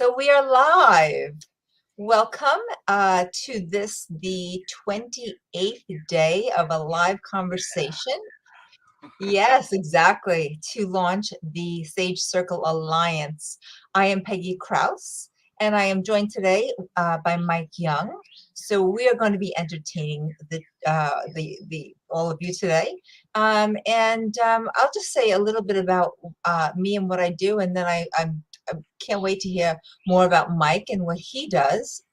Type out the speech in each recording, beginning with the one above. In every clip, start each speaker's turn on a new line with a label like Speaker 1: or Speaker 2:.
Speaker 1: So we are live. Welcome to the 28th day of a live conversation. Yes, exactly. To launch the Sage Circle Alliance. I am Peggy Kraus, and I am joined today by Mike Young. So we are going to be entertaining the all of you today. I'll just say a little bit about me and what I do, and then I can't wait to hear more about Mike and what he does.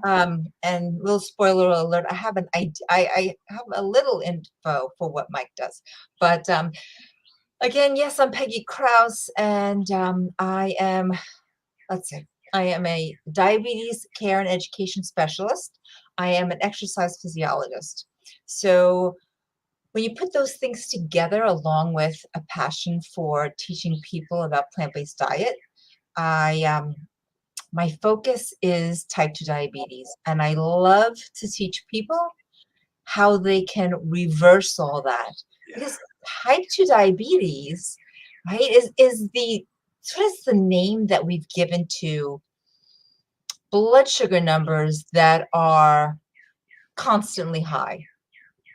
Speaker 1: And little spoiler alert, I have I have a little info for what Mike does. But again, yes, I'm Peggy Kraus, and I am, let's see, I am a diabetes care and education specialist. I am an exercise physiologist. So when you put those things together, along with a passion for teaching people about plant-based diet, my focus is type 2 diabetes, and I love to teach people how they can reverse all that. Because type 2 diabetes, right, is the name that we've given to blood sugar numbers that are constantly high.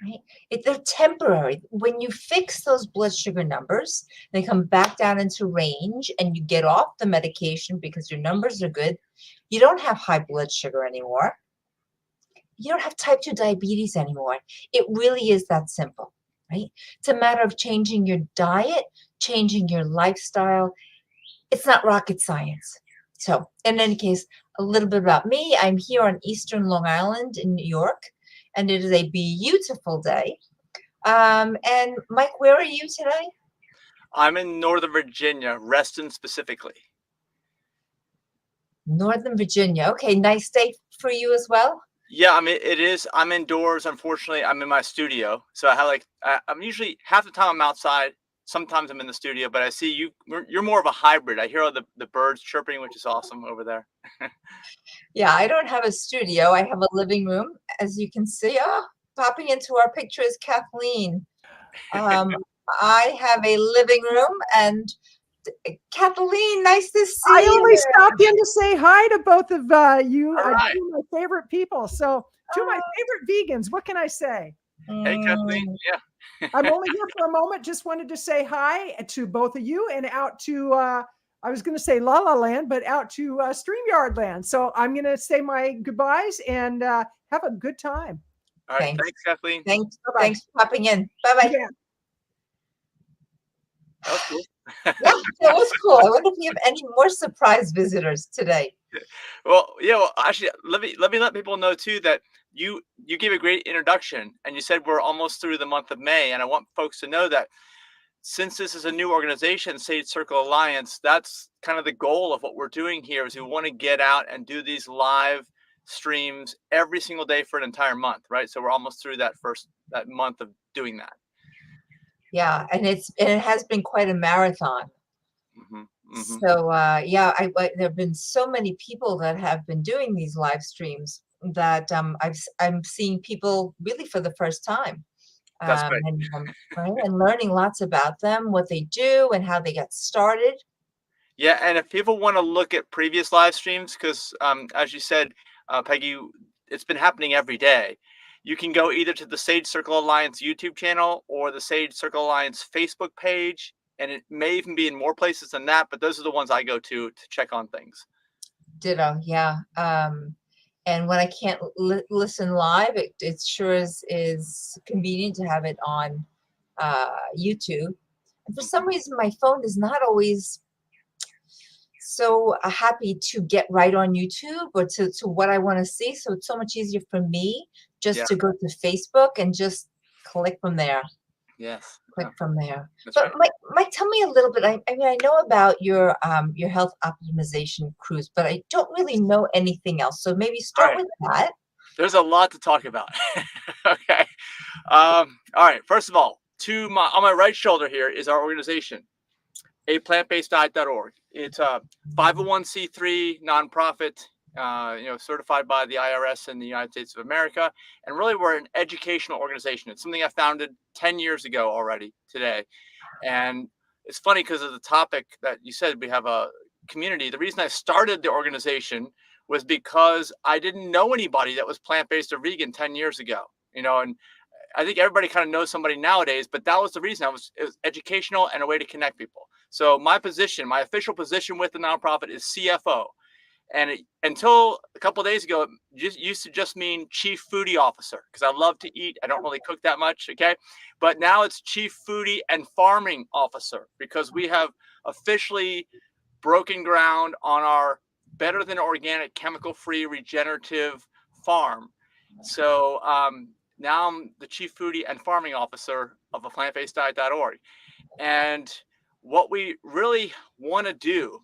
Speaker 1: Right? They're temporary. When you fix those blood sugar numbers, they come back down into range and you get off the medication because your numbers are good. You don't have high blood sugar anymore. You don't have type 2 diabetes anymore. It really is that simple, right? It's a matter of changing your diet, changing your lifestyle. It's not rocket science. So in any case, a little bit about me. I'm here on Eastern Long Island in New York, and it is a beautiful day. And Mike, where are you today?
Speaker 2: I'm in Northern Virginia, Reston specifically.
Speaker 1: Northern Virginia. Okay, nice day for you as well.
Speaker 2: Yeah, I mean it is. I'm indoors. Unfortunately, I'm in my studio, so I have I'm usually half the time I'm outside. Sometimes I'm in the studio, but I see you. You're more of a hybrid. I hear all the birds chirping, which is awesome over there.
Speaker 1: Yeah, I don't have a studio. I have a living room, as you can see. Popping into our picture is Kathleen. I have a living room, and Kathleen, nice to see
Speaker 3: I
Speaker 1: you.
Speaker 3: only stopped in to say hi to both of you.
Speaker 2: All right.
Speaker 3: Two of my favorite people. So, two of my favorite vegans. What can I say?
Speaker 2: Hey, Kathleen. Yeah.
Speaker 3: I'm only here for a moment. Just wanted to say hi to both of you and out to, I was going to say La La Land, but out to StreamYard Land. So I'm going to say my goodbyes and have a good time.
Speaker 2: All right. Thanks Kathleen.
Speaker 1: Thanks for popping in. Bye-bye.
Speaker 3: Yeah.
Speaker 2: That was cool.
Speaker 1: Yeah, that was cool. I wonder if you have any more surprise visitors today.
Speaker 2: Well, yeah. Well, actually, let me let people know too that you gave a great introduction, and you said we're almost through the month of May, and I want folks to know that since this is a new organization, Sage Circle Alliance, that's kind of the goal of what we're doing here. Is we want to get out and do these live streams every single day for an entire month, right? So we're almost through that month of doing that.
Speaker 1: Yeah, and it has been quite a marathon. So yeah, there have been so many people that have been doing these live streams that I'm seeing people really for the first time.
Speaker 2: That's great.
Speaker 1: And learning lots about them, what they do, and how they get started.
Speaker 2: Yeah, and if people want to look at previous live streams, because as you said, Peggy, it's been happening every day. You can go either to the Sage Circle Alliance YouTube channel or the Sage Circle Alliance Facebook page, and it may even be in more places than that, but those are the ones I go to check on things.
Speaker 1: Ditto, yeah. And when I can't listen live, it sure is convenient to have it on YouTube. And for some reason, my phone is not always so happy to get right on YouTube or to what I want to see. So it's so much easier for me just to go to Facebook and just click from there.
Speaker 2: Yes.
Speaker 1: Click from there.
Speaker 2: That's
Speaker 1: But
Speaker 2: right.
Speaker 1: Mike, tell me a little bit. I mean, I know about your health optimization cruise, but I don't really know anything else. So maybe start with that.
Speaker 2: There's a lot to talk about. Okay. All right. First of all, on my right shoulder here is our organization, aplantbaseddiet.org. It's a 501c3 nonprofit, certified by the IRS in the United States of America. And really, we're an educational organization. It's something I founded 10 years ago already today. And it's funny because of the topic that you said, we have a community, the reason I started the organization was because I didn't know anybody that was plant-based or vegan 10 years ago, and I think everybody kind of knows somebody nowadays, but that was the reason. It was educational and a way to connect people. So my official position with the nonprofit is CFO. And until a couple of days ago, it used to just mean chief foodie officer, because I love to eat. I don't really cook that much. Okay. But now it's chief foodie and farming officer, because we have officially broken ground on our better than organic, chemical free, regenerative farm. So now I'm the chief foodie and farming officer of a plantbaseddiet.org. And what we really want to do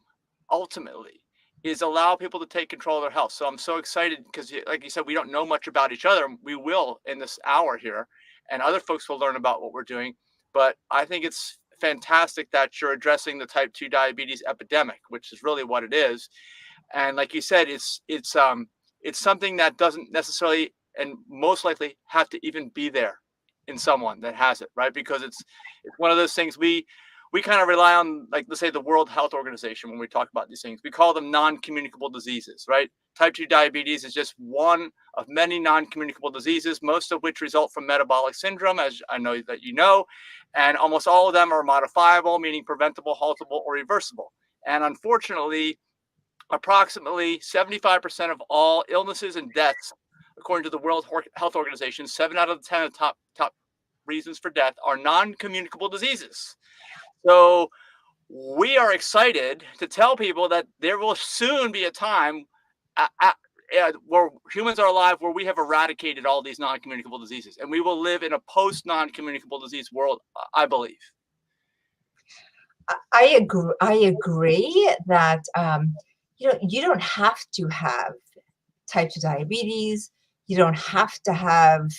Speaker 2: ultimately is allow people to take control of their health. So I'm so excited because, like you said, we don't know much about each other. We will in this hour here, and other folks will learn about what we're doing. But I think it's fantastic that you're addressing the type 2 diabetes epidemic, which is really what it is. And like you said, it's something that doesn't necessarily and most likely have to even be there in someone that has it, right? Because it's one of those things we kind of rely on, like, let's say the World Health Organization, when we talk about these things, we call them non-communicable diseases, right? Type 2 diabetes is just one of many non-communicable diseases, most of which result from metabolic syndrome, as I know that you know, and almost all of them are modifiable, meaning preventable, haltable, or reversible. And unfortunately, approximately 75% of all illnesses and deaths, according to the World Health Organization, 7 out of the 10 of top reasons for death are non-communicable diseases. So we are excited to tell people that there will soon be a time where humans are alive where we have eradicated all these non-communicable diseases, and we will live in a post-non-communicable disease world, I believe.
Speaker 1: I agree that you don't have to have type 2 diabetes. You don't have to have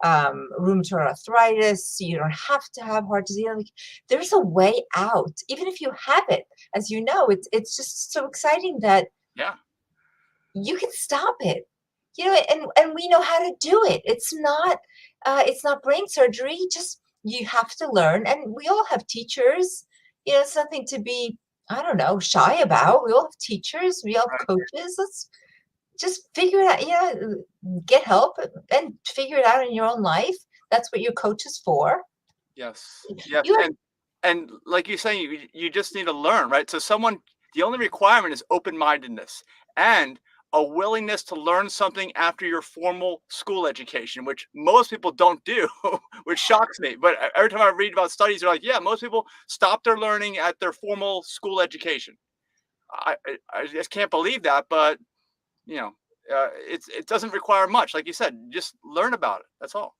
Speaker 1: rheumatoid arthritis. You don't have to have heart disease. Like, there's a way out, even if you have it. As you know, it's just so exciting that you can stop it. And we know how to do it. It's not brain surgery. Just you have to learn, and we all have teachers. It's nothing to be, I don't know, shy about. We all have teachers. We all have coaches. Let's just figure it out. Get help and figure it out in your own life. That's what your coach is for.
Speaker 2: Yes. And like you're saying, you just need to learn, right? So the only requirement is open-mindedness and a willingness to learn something after your formal school education, which most people don't do, which shocks me. But every time I read about studies, they're like, yeah, most people stop their learning at their formal school education. I just can't believe that, but it doesn't require much. Like you said, just learn about it. That's all.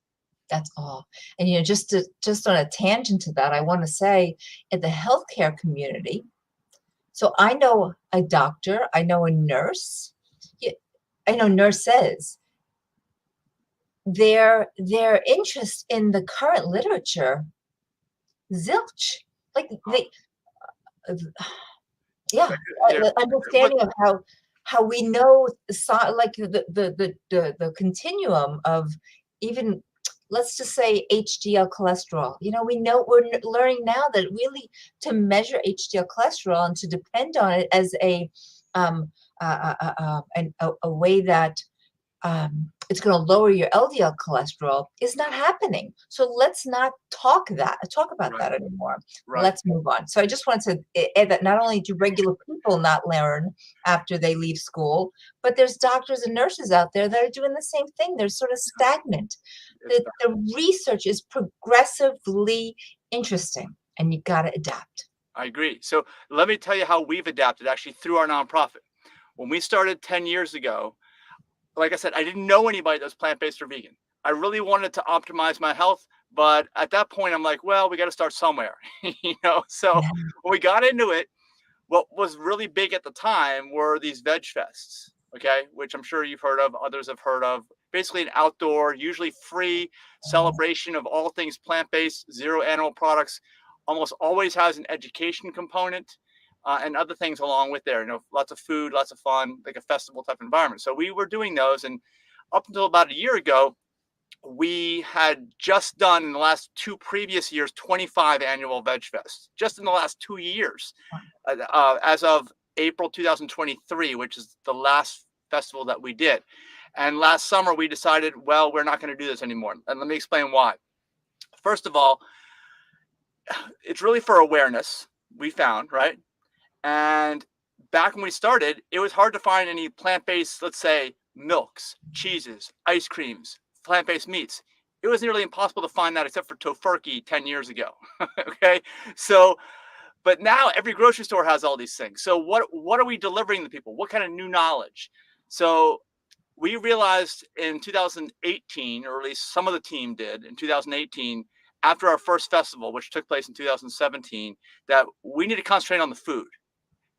Speaker 1: That's all. And just on a tangent to that, I want to say, in the healthcare community, so I know a doctor, I know a nurse, I know nurses. Their interest in the current literature, zilch. Like the understanding of how we know, like the continuum of even, let's just say, HDL cholesterol. We know, we're learning now that really to measure HDL cholesterol and to depend on it as a way that it's going to lower your LDL cholesterol is not happening. So let's not talk about that anymore. Right. Let's move on. So I just wanted to add that not only do regular people not learn after they leave school, but there's doctors and nurses out there that are doing the same thing. They're sort of stagnant. The research is progressively interesting, and you got to adapt.
Speaker 2: I agree. So let me tell you how we've adapted actually through our nonprofit. When we started 10 years ago, like I said, I didn't know anybody that was plant-based or vegan. I really wanted to optimize my health, but at that point, I'm like, well, we got to start somewhere, So when we got into it, what was really big at the time were these veg fests, okay, which I'm sure you've heard of, others have heard of. Basically, an outdoor, usually free celebration of all things plant-based, zero animal products. Almost always has an education component. And other things along with there, lots of food, lots of fun, like a festival type environment. So we were doing those, and up until about a year ago, we had just done in the last 2 previous years 25 annual Veg Fests, just in the last 2 years. As of April 2023, which is the last festival that we did. And last summer we decided, well, we're not going to do this anymore. And let me explain why. First of all, it's really for awareness, we found, right? And back when we started, it was hard to find any plant-based, let's say, milks, cheeses, ice creams, plant-based meats. It was nearly impossible to find that except for tofurkey 10 years ago. Okay. So, but now every grocery store has all these things. So what are we delivering to people? What kind of new knowledge? So we realized in 2018, or at least some of the team did in 2018, after our first festival, which took place in 2017, that we need to concentrate on the food,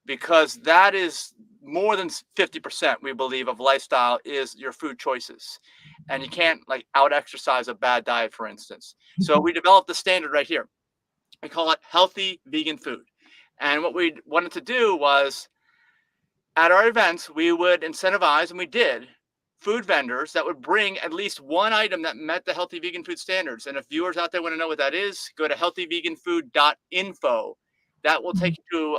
Speaker 2: because that is more than 50%, we believe, of lifestyle is your food choices. And you can't like out exercise a bad diet, for instance. So we developed the standard right here. We call it healthy vegan food. And what we wanted to do was, at our events, we would incentivize, and we did, food vendors that would bring at least one item that met the healthy vegan food standards. And if viewers out there want to know what that is, go to healthyveganfood.info. That will take you to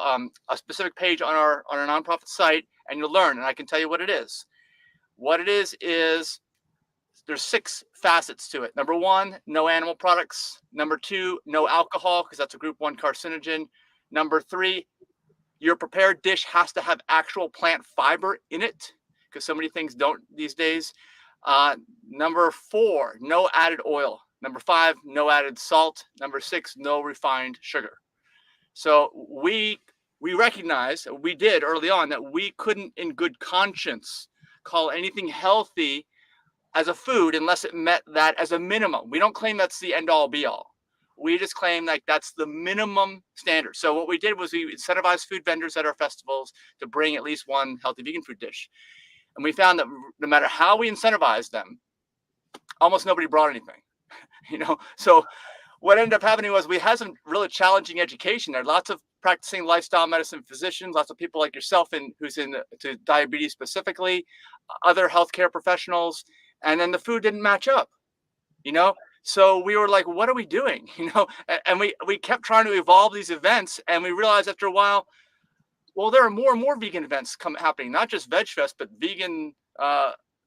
Speaker 2: a specific page on our nonprofit site, and you'll learn. And I can tell you what it is. What it is there's 6 facets to it. Number 1, no animal products. Number 2, no alcohol, because that's a group 1 carcinogen. Number 3, your prepared dish has to have actual plant fiber in it, because so many things don't these days. Number 4, no added oil. Number 5, no added salt. Number 6, no refined sugar. So we recognized, we did early on, that we couldn't in good conscience call anything healthy as a food unless it met that as a minimum. We don't claim that's the end all be all. We just claim like that's the minimum standard. So what we did was we incentivized food vendors at our festivals to bring at least one healthy vegan food dish. And we found that no matter how we incentivized them, almost nobody brought anything, So what ended up happening was we had some really challenging education. There are lots of practicing lifestyle medicine physicians, lots of people like yourself who's to diabetes specifically, other healthcare professionals, and then the food didn't match up, So we were like, what are we doing? And we kept trying to evolve these events, and we realized after a while, well, there are more and more vegan events happening, not just Veg Fest, but vegan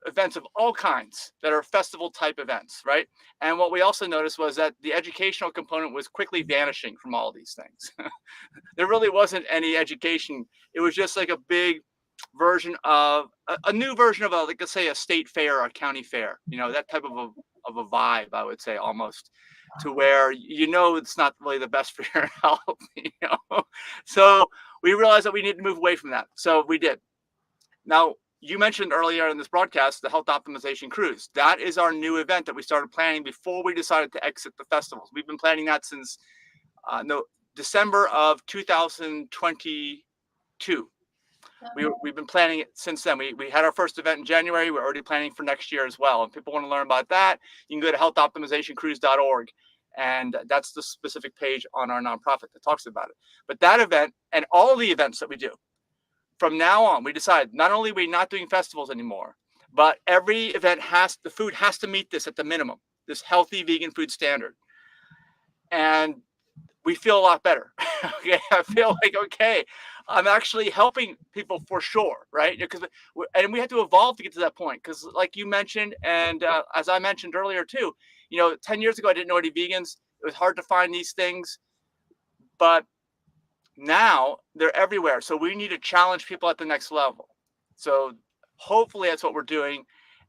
Speaker 2: events of all kinds that are festival type events, right? And what we also noticed was that the educational component was quickly vanishing from all these things. There really wasn't any education. It was just like a big version of a new version of like, let's say, a state fair or a county fair, that type of a vibe, I would say, almost, to where it's not really the best for your health. So we realized that we needed to move away from that. So we did. Now, you mentioned earlier in this broadcast the Health Optimization Cruise. That is our new event that we started planning before we decided to exit the festivals. We've been planning that since December of 2022. We've been planning it since then. We had our first event in January. We're already planning for next year as well. And people want to learn about that, you can go to healthoptimizationcruise.org. And that's the specific page on our nonprofit that talks about it. But that event and all the events that we do, from now on, we decided not only are we not doing festivals anymore, but every event the food has to meet this at the minimum, this healthy vegan food standard. And we feel a lot better. Okay, I feel like, okay, I'm actually helping people for sure, right? And we had to evolve to get to that point, because like you mentioned, and as I mentioned earlier too, 10 years ago, I didn't know any vegans. It was hard to find these things, but now they're everywhere. So we need to challenge people at the next level. So hopefully that's what we're doing.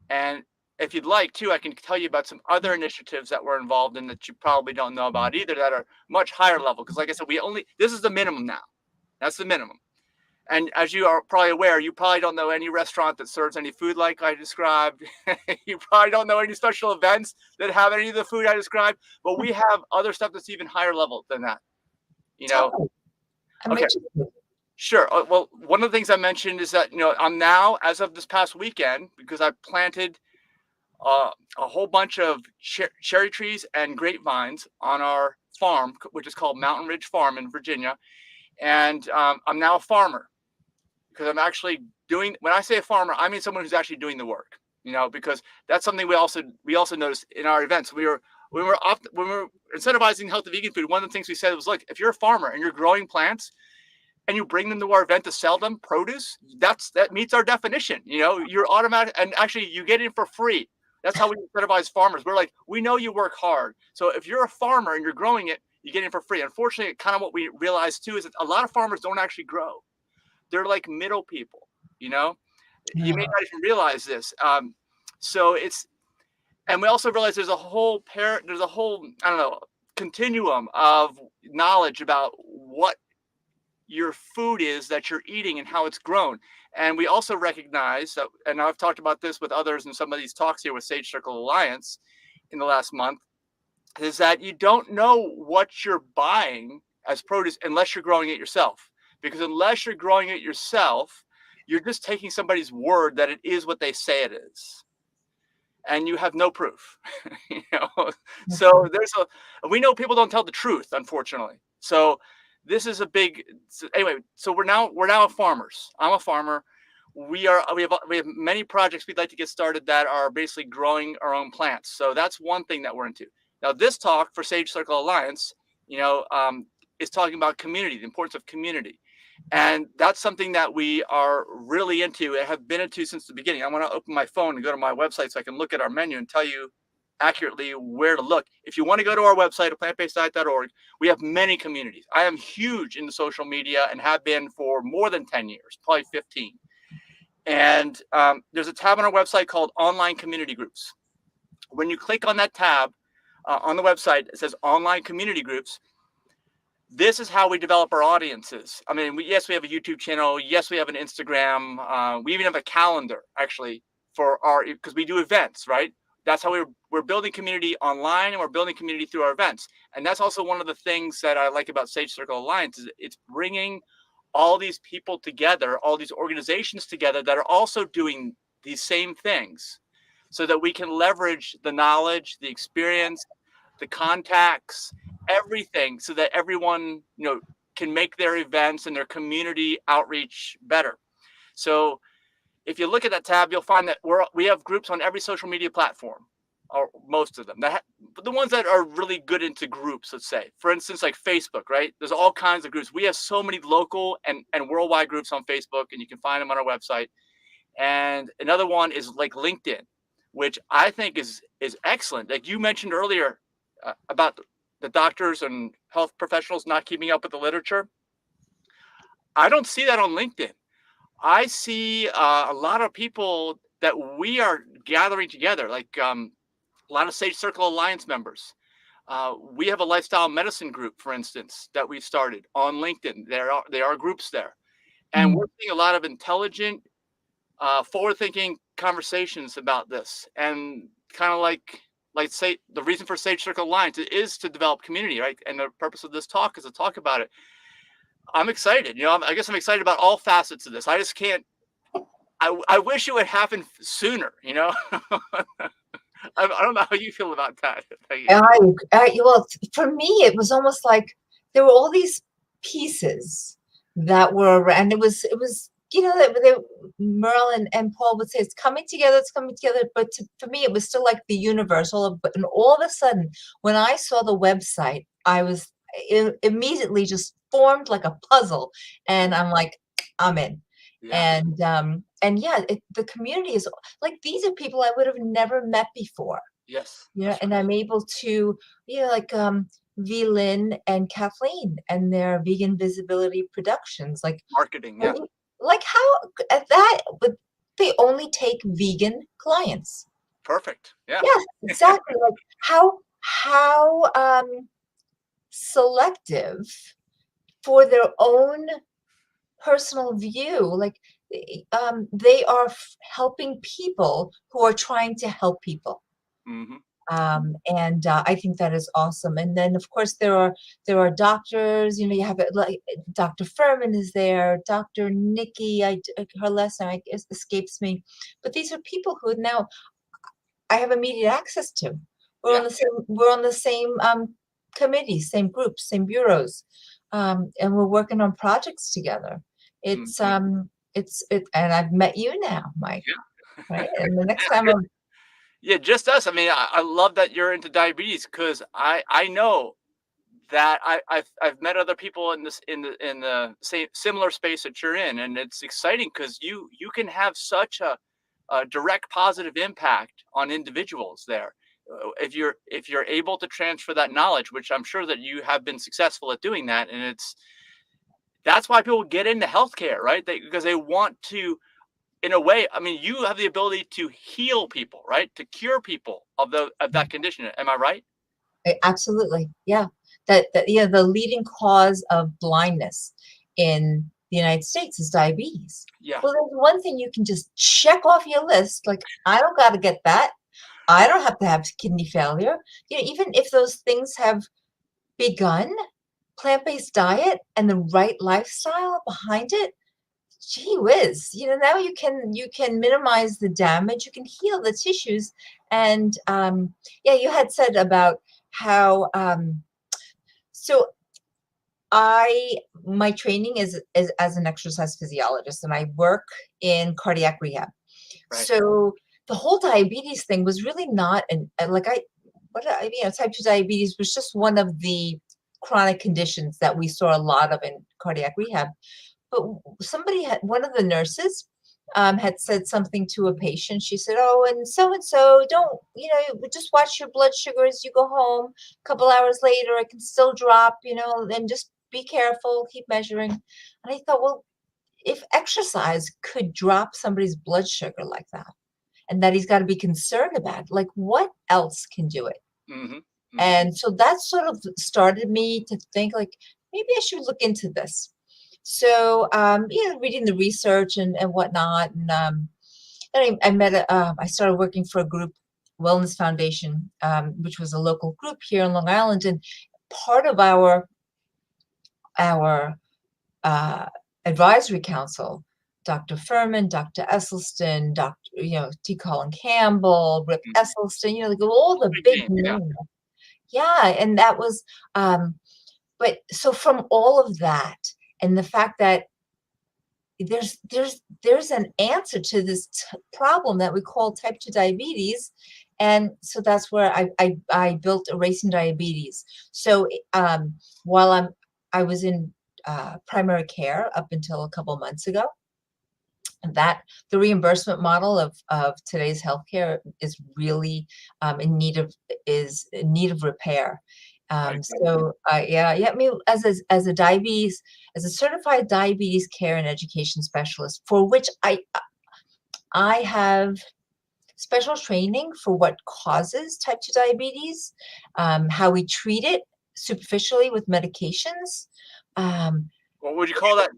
Speaker 2: And if you'd like to, I can tell you about some other initiatives that we're involved in that you probably don't know about either, that are much higher level. Because like I said, this is the minimum now. That's the minimum. And as you are probably aware, you probably don't know any restaurant that serves any food like I described. You probably don't know any special events that have any of the food I described. But we have other stuff that's even higher level than that. Okay. Sure. Well, one of the things I mentioned is that, I'm now, as of this past weekend, because I planted a whole bunch of cherry trees and grapevines on our farm, which is called Mountain Ridge Farm in Virginia. And I'm now a farmer, because I'm actually when I say a farmer, I mean someone who's actually doing the work, because that's something we also noticed in our events. When we were incentivizing healthy vegan food, one of the things we said was, look, if you're a farmer and you're growing plants, and you bring them to our event to sell them produce, that meets our definition. You know, you're automatic, and actually you get in for free. That's how we incentivize farmers. We're like, we know you work hard. So if you're a farmer and you're growing it, you get in for free. Unfortunately, kind of what we realize too is that a lot of farmers don't actually grow. They're like middle people, you know? You may not even realize this. So it's, and we also realize there's a whole I don't know, continuum of knowledge about what your food is that you're eating and how it's grown. And we also recognize that, and I've talked about this with others in some of these talks here with Sage Circle Alliance in the last month, is that you don't know what you're buying as produce unless you're growing it yourself. Because unless you're growing it yourself, you're just taking somebody's word that it is what they say it is. And you have no proof. You know? So we know people don't tell the truth, unfortunately. So this is a big, anyway, so we're now farmers. I'm a farmer. We have many projects we'd like to get started that are basically growing our own plants. So that's one thing that we're into. Now this talk for Sage Circle Alliance, you know, is talking about community, the importance of community. And that's something that we are really into and have been into since the beginning. I want to open my phone and go to my website so I can look at our menu and tell you accurately where to look. If you want to go to our website, plantbaseddiet.org, we have many communities. I am huge into social media and have been for more than 10 years, probably 15. And there's a tab on our website called Online Community Groups. When you click on that tab on the website, it says Online Community Groups. This is how we develop our audiences. I mean, yes, we have a YouTube channel. Yes, we have an Instagram. We even have a calendar, actually, because we do events, right? That's how we're building community online, and we're building community through our events. And that's also one of the things that I like about Sage Circle Alliance is it's bringing all these people together, all these organizations together that are also doing these same things so that we can leverage the knowledge, the experience, the contacts, everything so that everyone, you know, can make their events and their community outreach better. So if you look at that tab, you'll find that we have groups on every social media platform, or most of them. The ones that are really good into groups, let's say, for instance, like Facebook, right? There's all kinds of groups. We have so many local and worldwide groups on Facebook, and you can find them on our website. And another one is like LinkedIn, which I think is excellent. Like you mentioned earlier about the doctors and health professionals not keeping up with the literature. I don't see that on LinkedIn. I see a lot of people that we are gathering together, like a lot of Sage Circle Alliance members. We have a lifestyle medicine group, for instance, that we've started on LinkedIn. There are groups there. And we're seeing a lot of intelligent, forward-thinking conversations about this. And kind of like say the reason for Sage Circle Alliance is to develop community, right? And the purpose of this talk is to talk about it. I'm excited. You know, I guess I'm excited about all facets of this. I just can't. I wish it would happen sooner. You know, I don't know how you feel about that.
Speaker 1: Well, for me, it was almost like there were all these pieces that were around. It was you know, Merle and Paul would say it's coming together. But for me, it was still like the universal. And all of a sudden, when I saw the website, I was immediately just formed like a puzzle, and I'm like, I'm in. Yeah. And yeah, the community is like, these are people I would have never met before.
Speaker 2: Yes.
Speaker 1: Yeah, and I'm able to, you know, like V-Lynn and Kathleen and their Vegan Visibility Productions, like
Speaker 2: marketing. Yeah.
Speaker 1: Like how at that would they only take vegan clients?
Speaker 2: Perfect. Yeah.
Speaker 1: Yes, exactly. Like how selective for their own personal view. Like they are helping people who are trying to help people.
Speaker 2: Mm-hmm.
Speaker 1: And I think that is awesome. And then of course there are doctors. You know, you have like Dr. Furman is there, Dr. Nikki. Her last name escapes me, but these are people who now I have immediate access to. We're on the same committees, same groups, same bureaus, and we're working on projects together. It's and I've met you now, Mike. Yeah. Right, and the next time I'm.
Speaker 2: Yeah, just us. I mean, I love that you're into diabetes because I know that I've met other people in the same similar space that you're in, and it's exciting because you can have such a direct positive impact on individuals there. If you're able to transfer that knowledge, which I'm sure that you have been successful at doing that, and that's why people get into healthcare, right? Because they want to, in a way, I mean, you have the ability to heal people, right? To cure people of that condition. Am I right?
Speaker 1: Absolutely. Yeah. That yeah, the leading cause of blindness in the United States is diabetes.
Speaker 2: Yeah.
Speaker 1: Well, there's one thing you can just check off your list. Like, I don't got to get that. I don't have to have kidney failure. You know, even if those things have begun, plant-based diet and the right lifestyle behind it, gee whiz, you know, now you can minimize the damage, you can heal the tissues. And yeah, you had said about how so my training is as an exercise physiologist, and I work in cardiac rehab.
Speaker 2: Right.
Speaker 1: So the whole diabetes thing was really not type 2 diabetes was just one of the chronic conditions that we saw a lot of in cardiac rehab. But one of the nurses had said something to a patient. She said, "Oh, and so, don't, just watch your blood sugar as you go home. A couple hours later, it can still drop, and just be careful, keep measuring." And I thought, well, if exercise could drop somebody's blood sugar like that, and that he's got to be concerned about, like, what else can do it?
Speaker 2: Mm-hmm. Mm-hmm.
Speaker 1: And so that sort of started me to think, like, maybe I should look into this. So, reading the research and whatnot, and then I started working for a group, Wellness Foundation, which was a local group here in Long Island, and part of our advisory council, Dr. Furman, Dr. Esselstyn, T. Colin Campbell, Rip Esselstyn, like all the big names. Yeah, and that was, but so from all of that, and the fact that there's an answer to this problem that we call type 2 diabetes, and so that's where I built Erasing Diabetes. So while I was in primary care up until a couple months ago, that the reimbursement model of today's healthcare is really in need of repair. So I mean, as a certified diabetes care and education specialist, for which I have special training for what causes type 2 diabetes, how we treat it superficially with medications.
Speaker 2: What would you call that?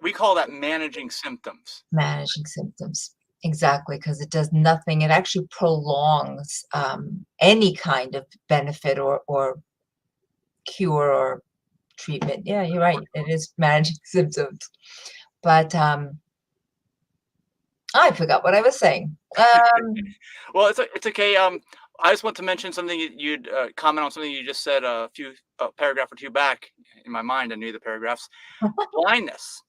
Speaker 2: We call that managing symptoms.
Speaker 1: Managing symptoms. Exactly, because it does nothing. It actually prolongs any kind of benefit or cure or treatment. Yeah, you're right. It is managing symptoms. But I forgot what I was saying.
Speaker 2: Well, it's okay. I just want to mention something. You'd comment on something you just said a paragraph or two back. In my mind, I knew the paragraphs. Blindness.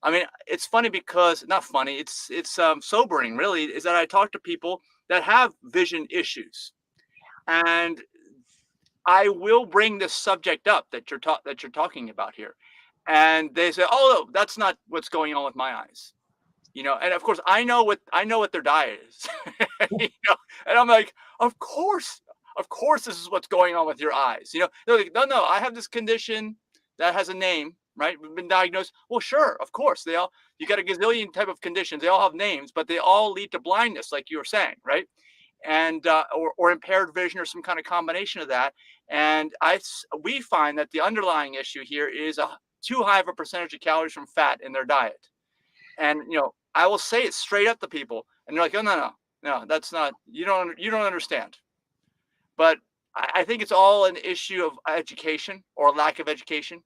Speaker 2: I mean, it's funny because not funny. It's sobering, really. Is that I talk to people that have vision issues, and I will bring this subject up that you're talking about here, and they say, "Oh, no, that's not what's going on with my eyes." And of course, I know what their diet is, and I'm like, of course, this is what's going on with your eyes. They're like, no, I have this condition that has a name, right? We've been diagnosed. Well, sure, of course, you got a gazillion type of conditions. They all have names, but they all lead to blindness, like you were saying, right? And or impaired vision or some kind of combination of that. And we find that the underlying issue here is too high of a percentage of calories from fat in their diet. And I will say it straight up to people, and they're like, "Oh, no, that's not. You don't understand." But I think it's all an issue of education or lack of education,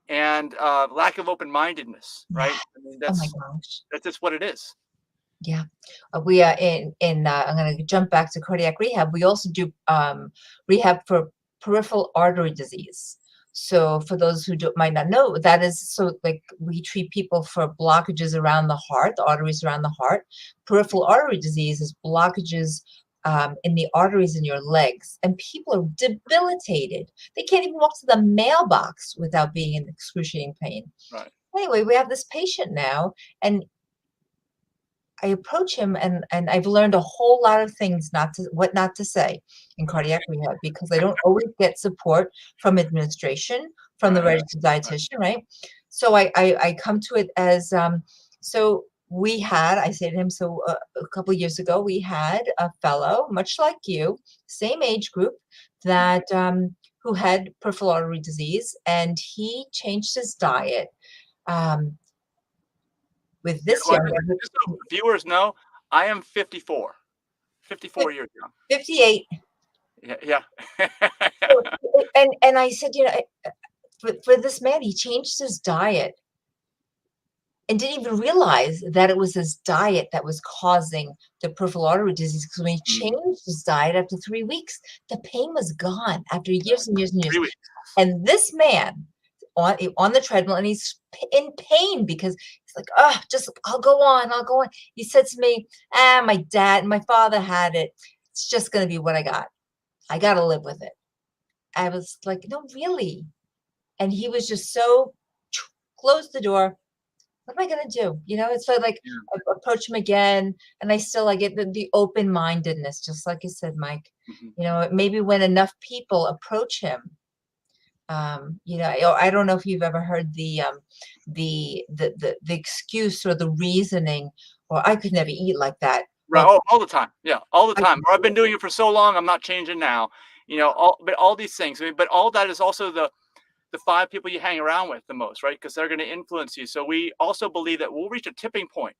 Speaker 2: and lack of open-mindedness, right? I mean,
Speaker 1: Oh my gosh,
Speaker 2: that's just what it is.
Speaker 1: Yeah, we are in. I'm going to jump back to cardiac rehab. We also do rehab for peripheral artery disease. So for those who might not know, that is, so like we treat people for blockages around the heart, the arteries around the heart. Peripheral artery disease is blockages in the arteries in your legs, and people are debilitated. They can't even walk to the mailbox without being in excruciating pain.
Speaker 2: Right.
Speaker 1: Anyway, we have this patient now, and I approach him, and I've learned a whole lot of things what not to say in cardiac rehab, because I don't always get support from administration, from the
Speaker 2: Right.
Speaker 1: registered dietitian, right? So I come to it as so I say to him, so a couple of years ago we had a fellow, much like you, same age group, that who had peripheral artery disease, and he changed his diet. With this
Speaker 2: Well,
Speaker 1: young man,
Speaker 2: just so viewers know, I am 54. 54 years young.
Speaker 1: 58.
Speaker 2: Yeah.
Speaker 1: So, and I said, for this man, he changed his diet and didn't even realize that it was his diet that was causing the peripheral artery disease. Because when he changed his diet after 3 weeks, the pain was gone after years and years and years.
Speaker 2: 3 weeks.
Speaker 1: And this man on the treadmill, and he's in pain because he's like, oh, I'll go on. He said to me, my father had it. It's just going to be what I got. I got to live with it. I was like, no, really? And he was just so close the door. What am I going to do? It's like I approach him again, and I get the open-mindedness, just like you said, Mike. Maybe when enough people approach him, I don't know if you've ever heard the excuse or the reasoning, or I could never eat like that.
Speaker 2: Right. All the time. Yeah. All the time. Or I've been doing it for so long, I'm not changing now. But all these things. But all that is also the 5 people you hang around with the most, right? Because they're going to influence you. So we also believe that we'll reach a tipping point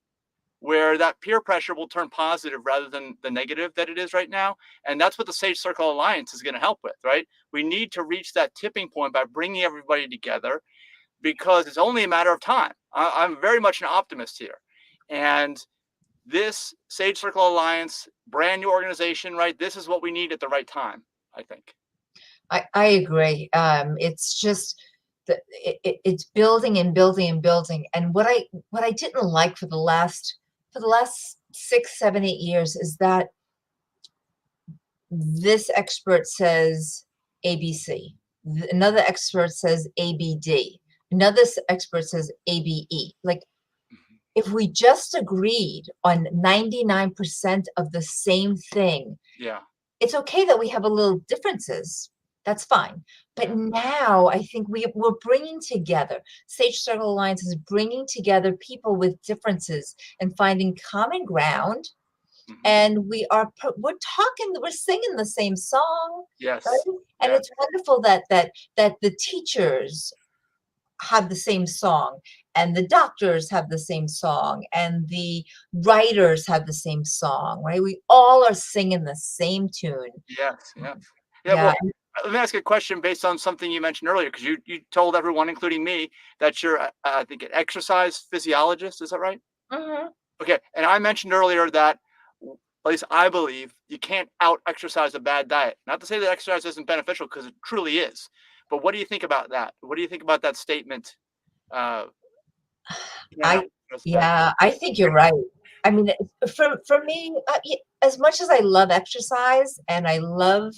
Speaker 2: where that peer pressure will turn positive rather than the negative that it is right now. And that's what the Sage Circle Alliance is going to help with, right? We need to reach that tipping point by bringing everybody together, because it's only a matter of time. I'm very much an optimist here. And this Sage Circle Alliance, brand new organization, right? This is what we need at the right time, I think.
Speaker 1: I agree. It's just it's building and building and building. And what I didn't like for the last 6, 7, 8 years is that this expert says ABC, another expert says ABD, another expert says ABE. Like, if we just agreed on 99% of the same thing, it's okay that we have a little differences. That's fine. But now I think we're bringing together, Sage Circle Alliance is bringing together people with differences and finding common ground. And we're singing the same song.
Speaker 2: Yes.
Speaker 1: Right? And it's wonderful that the teachers have the same song, and the doctors have the same song, and the writers have the same song, right? We all are singing the same tune.
Speaker 2: Yes. Well, let me ask you a question based on something you mentioned earlier, because you told everyone, including me, that you're, I think, an exercise physiologist. Is that right? Okay. And I mentioned earlier that, at least I believe, you can't out-exercise a bad diet. Not to say that exercise isn't beneficial, because it truly is. But what do you think about that? What do you think about that statement? I
Speaker 1: think you're right. I mean, for me, as much as I love exercise and I love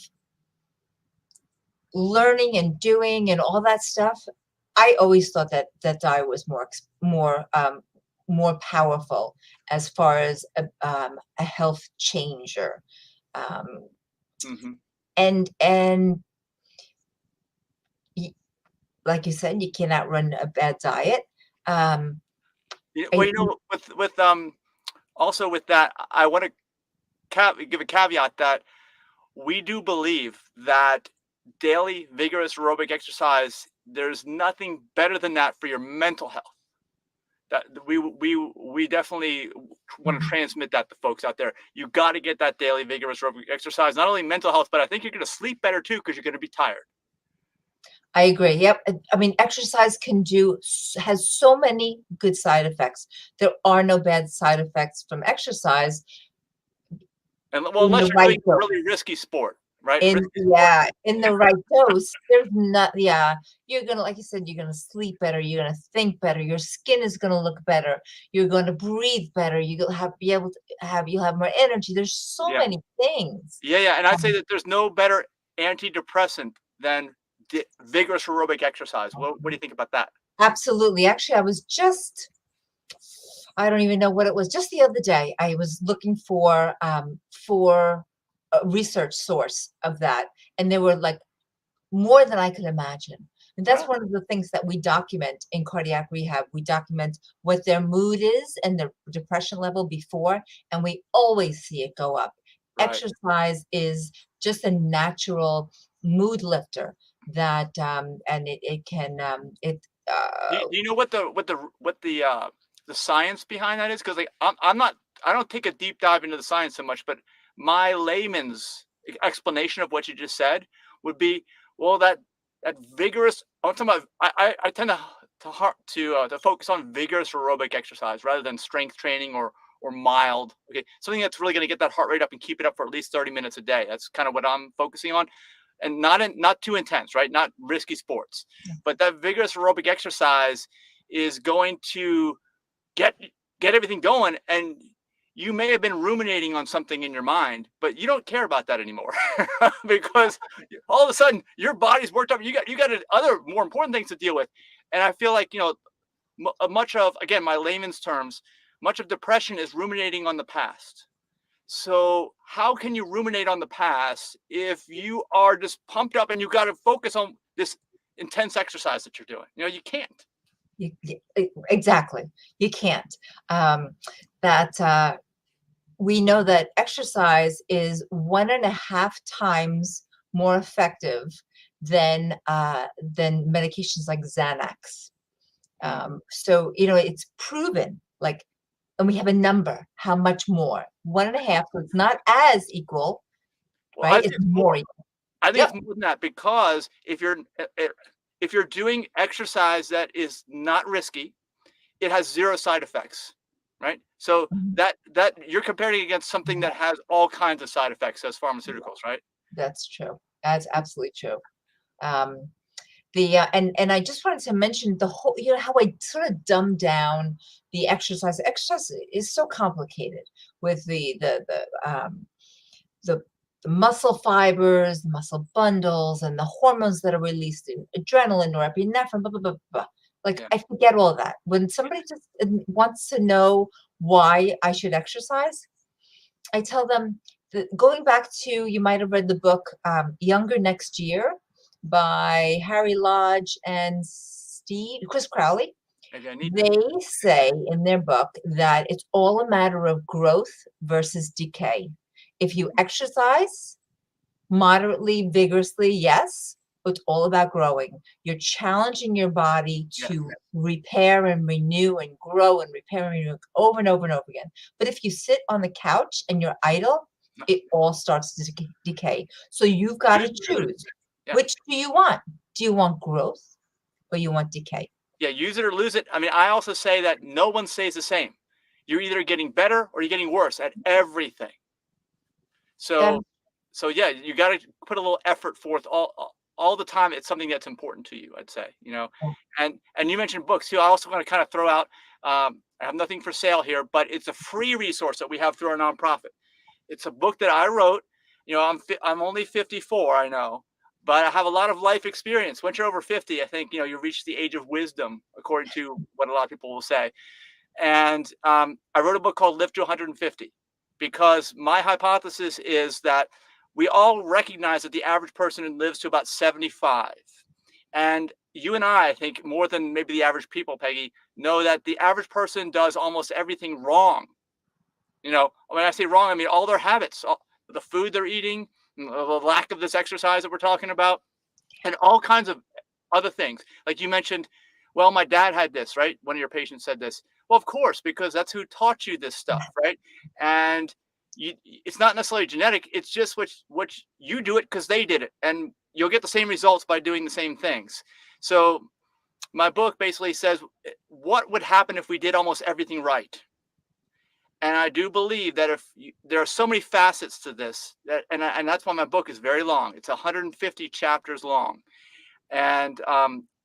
Speaker 1: learning and doing and all that stuff, I always thought that diet was more powerful as far as a health changer. And like you said, you cannot run a bad diet.
Speaker 2: Also with that, I want to give a caveat that we do believe that daily vigorous aerobic exercise, there's nothing better than that for your mental health. That we definitely want to transmit that to folks out there. You got to get that daily vigorous aerobic exercise, not only mental health, but I think you're going to sleep better too, because you're going to be tired.
Speaker 1: I agree. Yep. I mean, exercise has so many good side effects. There are no bad side effects from exercise.
Speaker 2: And well, unless you're doing a really risky sport. right?
Speaker 1: In
Speaker 2: Risky sport.
Speaker 1: in the right dose, there's not you're gonna, like you said, you're gonna sleep better, you're gonna think better, your skin is gonna look better, you're gonna breathe better, you'll be able to you'll have more energy. There's so
Speaker 2: Yeah.
Speaker 1: many things.
Speaker 2: Yeah. And I'd say
Speaker 1: Um,
Speaker 2: that there's no better antidepressant than vigorous aerobic exercise. What do you think about that?
Speaker 1: Absolutely. Actually, I don't even know what it was. Just the other day, I was looking for a research source of that, and there were like more than I could imagine. And that's
Speaker 2: Wow.
Speaker 1: one of the things that we document in cardiac rehab. We document what their mood is and their depression level before, and we always see it go up.
Speaker 2: Right.
Speaker 1: Exercise is just a natural mood lifter that, and it can,
Speaker 2: Do you know what the science behind that is? Because like I don't take a deep dive into the science so much, but my layman's explanation of what you just said would be, well, that vigorous. I'm talking about. I tend to focus on vigorous aerobic exercise rather than strength training or mild. Okay, something that's really going to get that heart rate up and keep it up for at least 30 minutes a day. That's kind of what I'm focusing on, and not too intense, right? Not risky sports, but that vigorous aerobic exercise is going to get get everything going. And you may have been ruminating on something in your mind, but you don't care about that anymore because all of a sudden your body's worked up. You got other more important things to deal with. And I feel like, much of, again, my layman's terms, much of depression is ruminating on the past. So how can you ruminate on the past if you are just pumped up and you got to focus on this intense exercise that you're doing? You can't.
Speaker 1: exactly. You can't. That we know that exercise is 1.5 times more effective than medications like Xanax. So it's proven, like, and we have a number how much more. 1.5, so it's not as equal,
Speaker 2: Well,
Speaker 1: right? It's more equal.
Speaker 2: I think
Speaker 1: Yep.
Speaker 2: it's more than that, because if you're doing exercise that is not risky, it has zero side effects, right? So
Speaker 1: Mhm.
Speaker 2: that you're comparing against something that has all kinds of side effects as pharmaceuticals, right?
Speaker 1: That's true. That's absolutely true. Um, and I just wanted to mention the whole, how I sort of dumbed down the exercise. Exercise is so complicated with the the muscle fibers, the muscle bundles, and the hormones that are released in adrenaline, norepinephrine, blah, blah, blah, blah. Like,
Speaker 2: Yeah.
Speaker 1: I forget all that. When somebody just wants to know why I should exercise, I tell them that, going back to, you might have read the book Younger Next Year by Harry Lodge and Chris Crowley. They say in their book that it's all a matter of growth versus decay. If you exercise moderately, vigorously, yes, but it's all about growing. You're challenging your body to repair and renew and grow and repair and renew over and over and over again. But if you sit on the couch and you're idle, it all starts to decay. So you've got to choose.
Speaker 2: Yeah.
Speaker 1: Which do you want? Do you want growth or you want decay?
Speaker 2: Yeah, use it or lose it. I mean, I also say that no one stays the same. You're either getting better or you're getting worse at everything. So, yeah, you got to put a little effort forth all the time. It's something that's important to you, I'd say. And you mentioned books too. I also want to kind of throw out. I have nothing for sale here, but it's a free resource that we have through our nonprofit. It's a book that I wrote. I'm only 54, I know, but I have a lot of life experience. Once you're over 50, I think you reach the age of wisdom, according to what a lot of people will say. And I wrote a book called Live to 150, because my hypothesis is that we all recognize that the average person lives to about 75. And you and I think, more than maybe the average people, Peggy, know that the average person does almost everything wrong. When I say wrong, I mean all their habits, the food they're eating, the lack of this exercise that we're talking about, and all kinds of other things. Like you mentioned, well, my dad had this, right? One of your patients said this. Well, of course, because that's who taught you this stuff, right? And it's not necessarily genetic. It's just what you do it because they did it, and you'll get the same results by doing the same things. So my book basically says, what would happen if we did almost everything right? And I do believe that there are so many facets to this and that's why my book is very long. It's 150 chapters long, and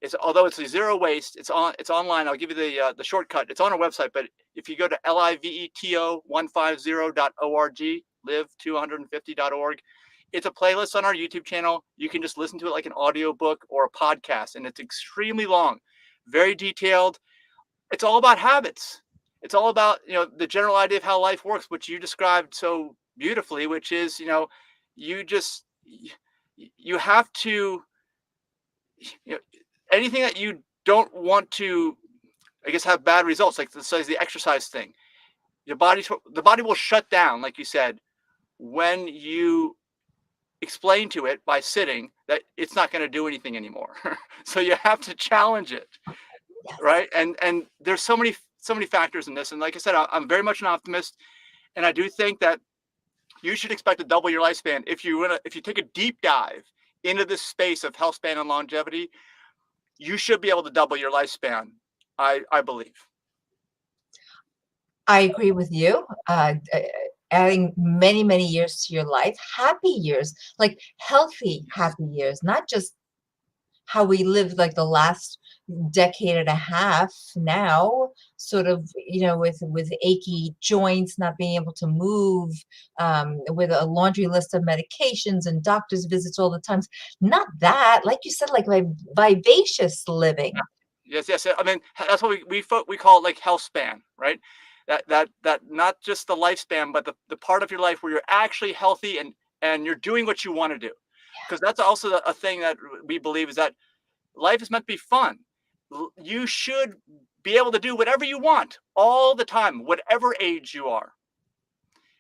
Speaker 2: it's although it's a zero waste, it's online. I'll give you the shortcut. It's on our website, but if you go to liveto150.org, live250.org, it's a playlist on our YouTube channel. You can just listen to it like an audio book or a podcast, and it's extremely long, very detailed. It's all about habits. It's all about, the general idea of how life works, which you described so beautifully, which is, you have to, anything that you don't want to, I guess, have bad results, like the exercise thing, the body will shut down, like you said, when you explain to it by sitting that it's not going to do anything anymore. So you have to challenge it.
Speaker 1: Yes.
Speaker 2: Right. And there's so many factors in this. And like I said, I'm very much an optimist. And I do think that you should expect to double your lifespan. If you take a deep dive into this space of health span and longevity, you should be able to double your lifespan, I believe.
Speaker 1: I agree with you. Adding many, many years to your life, happy years, like healthy, happy years, not just how we lived like the last decade and a half now, sort of, with achy joints, not being able to move, with a laundry list of medications and doctor's visits all the time. Not that, like you said, like vivacious living.
Speaker 2: Yes. I mean, that's what we call it, like health span, right? That not just the lifespan, but the part of your life where you're actually healthy and you're doing what you want to do. Because that's also a thing that we believe is that life is meant to be fun. You should be able to do whatever you want all the time, whatever age you are.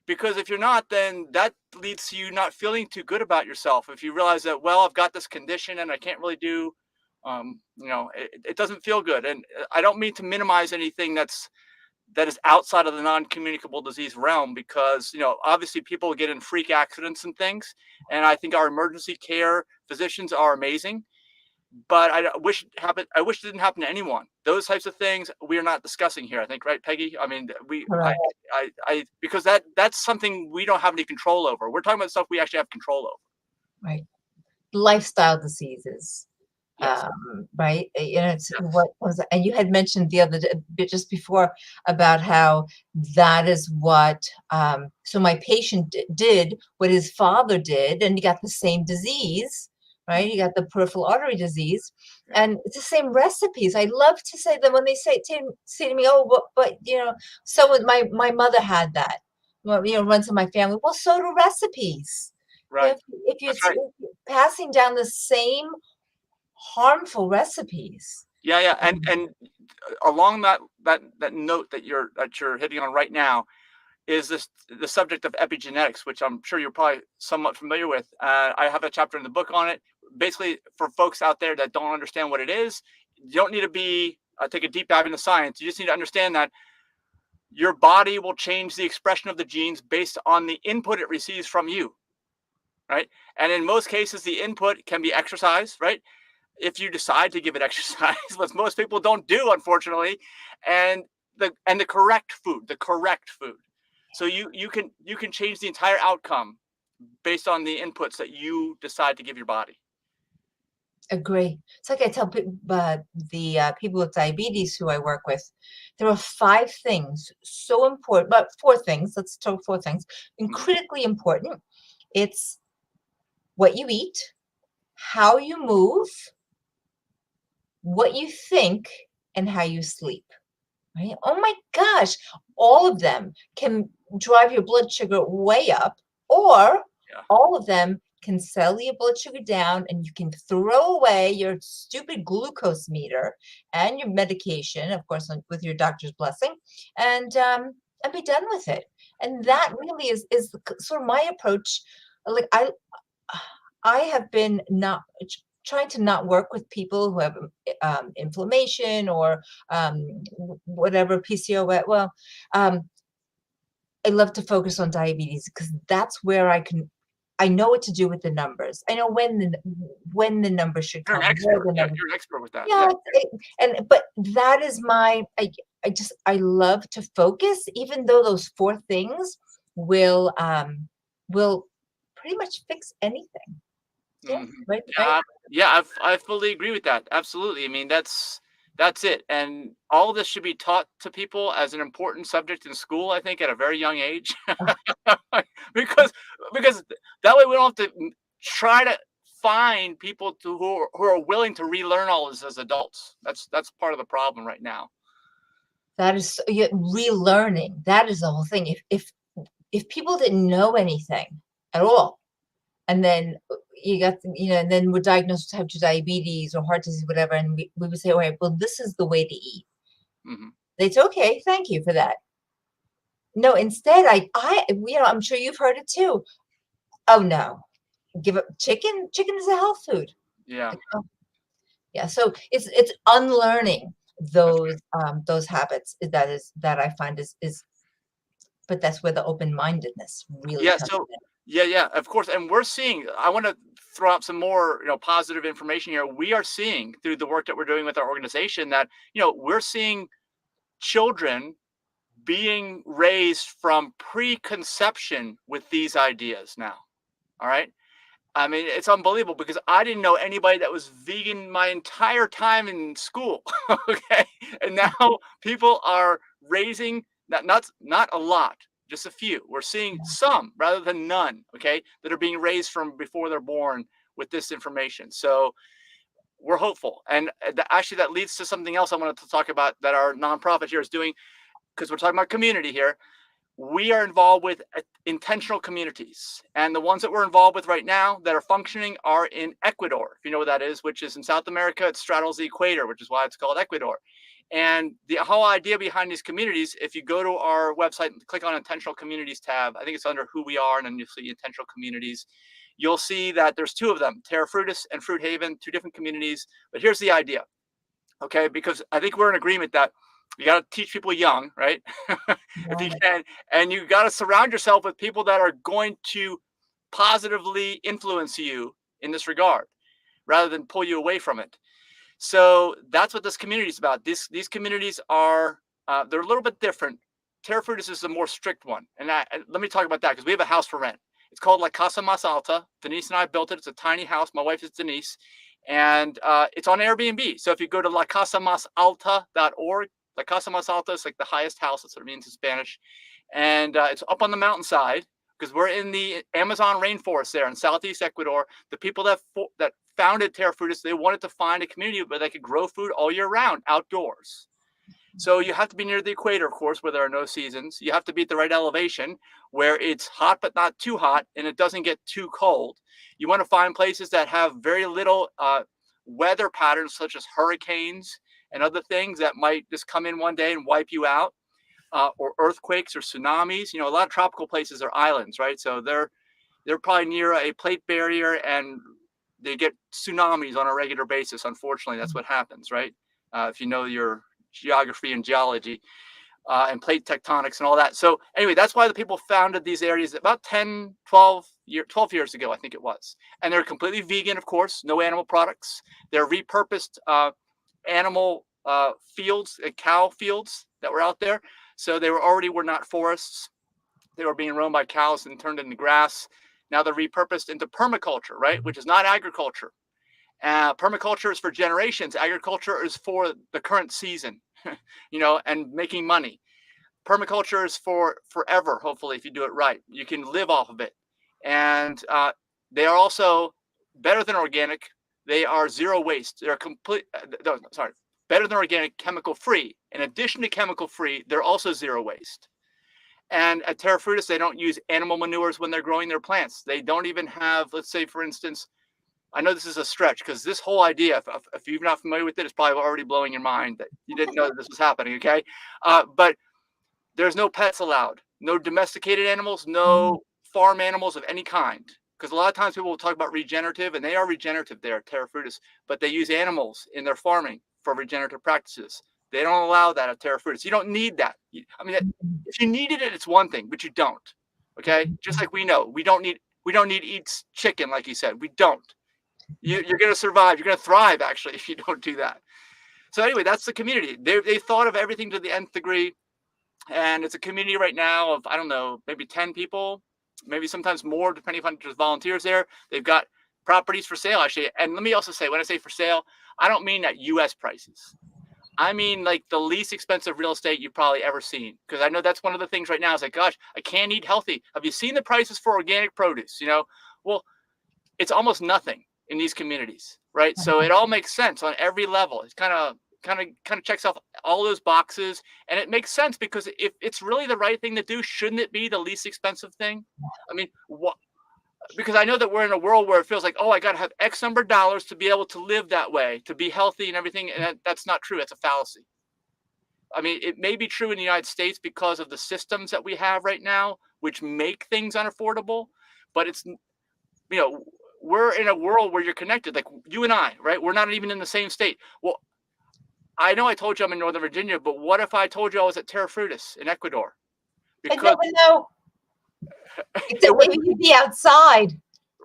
Speaker 2: Because if you're not, then that leads to you not feeling too good about yourself. If you realize that, well, I've got this condition and I can't really do, it doesn't feel good. And I don't mean to minimize anything that is outside of the non-communicable disease realm, because, obviously people get in freak accidents and things. And I think our emergency care physicians are amazing, but I wish it didn't happen to anyone. Those types of things we are not discussing here, I think, right, Peggy? I mean, because that's something we don't have any control over. We're talking about stuff we actually have control over.
Speaker 1: Right. Lifestyle diseases.
Speaker 2: Yes.
Speaker 1: Right. It's
Speaker 2: Yes.
Speaker 1: what was it? And you had mentioned the other day, just before, about how that is what, so my patient did what his father did, and he got the same disease, right? He got the peripheral artery disease, and it's the same recipes. I love to say that when they say to me, oh, but so my mother had that. Well, runs in my family. Well, so do recipes.
Speaker 2: Right.
Speaker 1: If you're
Speaker 2: That's right.
Speaker 1: passing down the same harmful recipes.
Speaker 2: Yeah. And along that note that you're hitting on right now is the subject of epigenetics, which I'm sure you're probably somewhat familiar with. I have a chapter in the book on it. Basically, for folks out there that don't understand what it is, you don't need to take a deep dive into science. You just need to understand that your body will change the expression of the genes based on the input it receives from you, right? And in most cases, the input can be exercise, right? If you decide to give it exercise, which most people don't do, unfortunately, and the correct food. So you can change the entire outcome based on the inputs that you decide to give your body.
Speaker 1: Agree. It's like I tell the people with diabetes who I work with, there are 5 things so important, but 4 things, let's talk 4 things, and critically important. It's what you eat, how you move, what you think, and how you sleep. Right? Oh my gosh, all of them can drive your blood sugar way up, or all of them can settle your blood sugar down, and you can throw away your stupid glucose meter and your medication, of course, with your doctor's blessing, and be done with it. And that really is sort of my approach. Like I have been trying to not work with people who have inflammation or whatever, PCOS. Well, I love to focus on diabetes because that's where I know what to do with the numbers. I know when the numbers should come.
Speaker 2: You're an expert with that.
Speaker 1: Yeah. But that is I love to focus, even though those 4 things will pretty much fix anything. Yeah,
Speaker 2: Mhm.
Speaker 1: right,
Speaker 2: Yeah,
Speaker 1: right.
Speaker 2: I fully agree with that. Absolutely. I mean, that's it. And all of this should be taught to people as an important subject in school, I think, at a very young age. because because that way we don't have to try to find people who are willing to relearn all this as adults. That's part of the problem right now.
Speaker 1: That is yeah, relearning. That is the whole thing. If people didn't know anything at all, and then you got, and then we're diagnosed with type 2 diabetes or heart disease, whatever, and we would say, all right, well, this is the way to eat.
Speaker 2: Hmm.
Speaker 1: It's okay. Thank you for that. No, instead, I'm sure you've heard it too. Oh no, give up chicken. Chicken is a health food.
Speaker 2: Yeah.
Speaker 1: Like, oh, yeah. So it's unlearning those habits that I find is, but that's where the open-mindedness really
Speaker 2: Yeah.
Speaker 1: comes
Speaker 2: So
Speaker 1: in.
Speaker 2: yeah, of course. And we're seeing, I want to throw out some more, positive information here. We are seeing through the work that we're doing with our organization that, we're seeing children being raised from preconception with these ideas now. All right. I mean, it's unbelievable because I didn't know anybody that was vegan my entire time in school. Okay. And now people are raising not a lot, just a few. We're seeing some rather than none, okay, that are being raised from before they're born with this information. So we're hopeful. And actually, that leads to something else I wanted to talk about that our nonprofit here is doing, because we're talking about community here. We are involved with intentional communities. And the ones that we're involved with right now that are functioning are in Ecuador, if you know what that is, which is in South America. It straddles the equator, which is why it's called Ecuador. And the whole idea behind these communities, if you go to our website and click on intentional communities tab, I think it's under who we are, and then you'll see intentional communities. You'll see that there's 2 of them, Terra Frutis and Fruit Haven, 2 different communities. But here's the idea, okay? Because I think we're in agreement that you got to teach people young, right? If you
Speaker 1: Right.
Speaker 2: can. And you got to surround yourself with people that are going to positively influence you in this regard rather than pull you away from it. So that's what this community is about. These communities are, they're a little bit different. Terra Frutis is the more strict one. And let me talk about that because we have a house for rent. It's called La Casa Mas Alta. Denise and I built it. It's a tiny house. My wife is Denise. And it's on Airbnb. So if you go to lacasamasalta.org, La Casa Mas Alta is like the highest house. That's what it means in Spanish. And it's up on the mountainside because we're in the Amazon rainforest there in southeast Ecuador. The people that founded Terra Frutis, they wanted to find a community where they could grow food all year round outdoors. So you have to be near the equator, of course, where there are no seasons. You have to be at the right elevation where it's hot but not too hot and it doesn't get too cold. You want to find places that have very little weather patterns, such as hurricanes and other things that might just come in one day and wipe you out, or earthquakes or tsunamis. A lot of tropical places are islands, right? So they're probably near a plate barrier and they get tsunamis on a regular basis. Unfortunately, that's what happens, right? If you know your geography and geology and plate tectonics and all that. So anyway, that's why the people founded these areas about 12 years ago, I think it was. And they're completely vegan, of course, no animal products. They're repurposed animal fields, cow fields that were out there. So they were not forests. They were being roamed by cows and turned into grass. Now they're repurposed into permaculture, right? Which is not agriculture. Permaculture is for generations. Agriculture is for the current season, and making money. Permaculture is for forever, hopefully, if you do it right. You can live off of it. And they are also better than organic. They are zero waste. They're better than organic, chemical free. In addition to chemical free, they're also zero waste. And at Terra Frutis, they don't use animal manures when they're growing their plants. They don't even have, let's say, for instance, I know this is a stretch because this whole idea, if you're not familiar with it, it's probably already blowing your mind that you didn't know that this was happening, okay? But there's no pets allowed, no domesticated animals, no farm animals of any kind. Because a lot of times people will talk about regenerative, and they are regenerative there at Terra Frutis, but they use animals in their farming for regenerative practices. They don't allow that at Terra Frutis. You don't need that. If you needed it, it's one thing, but you don't. Okay, just like we know, we don't need to eat chicken, like you said. We don't. You're going to survive. You're going to thrive, actually, if you don't do that. So anyway, that's the community. They thought of everything to the nth degree, and it's a community right now of, I don't know, maybe 10 people, maybe sometimes more, depending on there's volunteers there. They've got properties for sale, actually. And let me also say, when I say for sale, I don't mean at U.S. prices. I mean like the least expensive real estate you've probably ever seen. Because I know that's one of the things right now. It's like, gosh, I can't eat healthy. Have you seen the prices for organic produce? Well, it's almost nothing in these communities, right? So it all makes sense on every level. It's kind of checks off all those boxes, and it makes sense because if it's really the right thing to do, shouldn't it be the least expensive thing? I mean, what? Because I know that we're in a world where it feels like, oh, I got to have X number of dollars to be able to live that way, to be healthy and everything, and that's not true. It's a fallacy. I mean, it may be true in the United States because of the systems that we have right now, which make things unaffordable, but it's, we're in a world where you're connected, like you and I, right? We're not even in the same state. Well, I know I told you I'm in Northern Virginia, but what if I told you I was at Terra Frutis in Ecuador?
Speaker 1: I never know. Except maybe you'd be outside.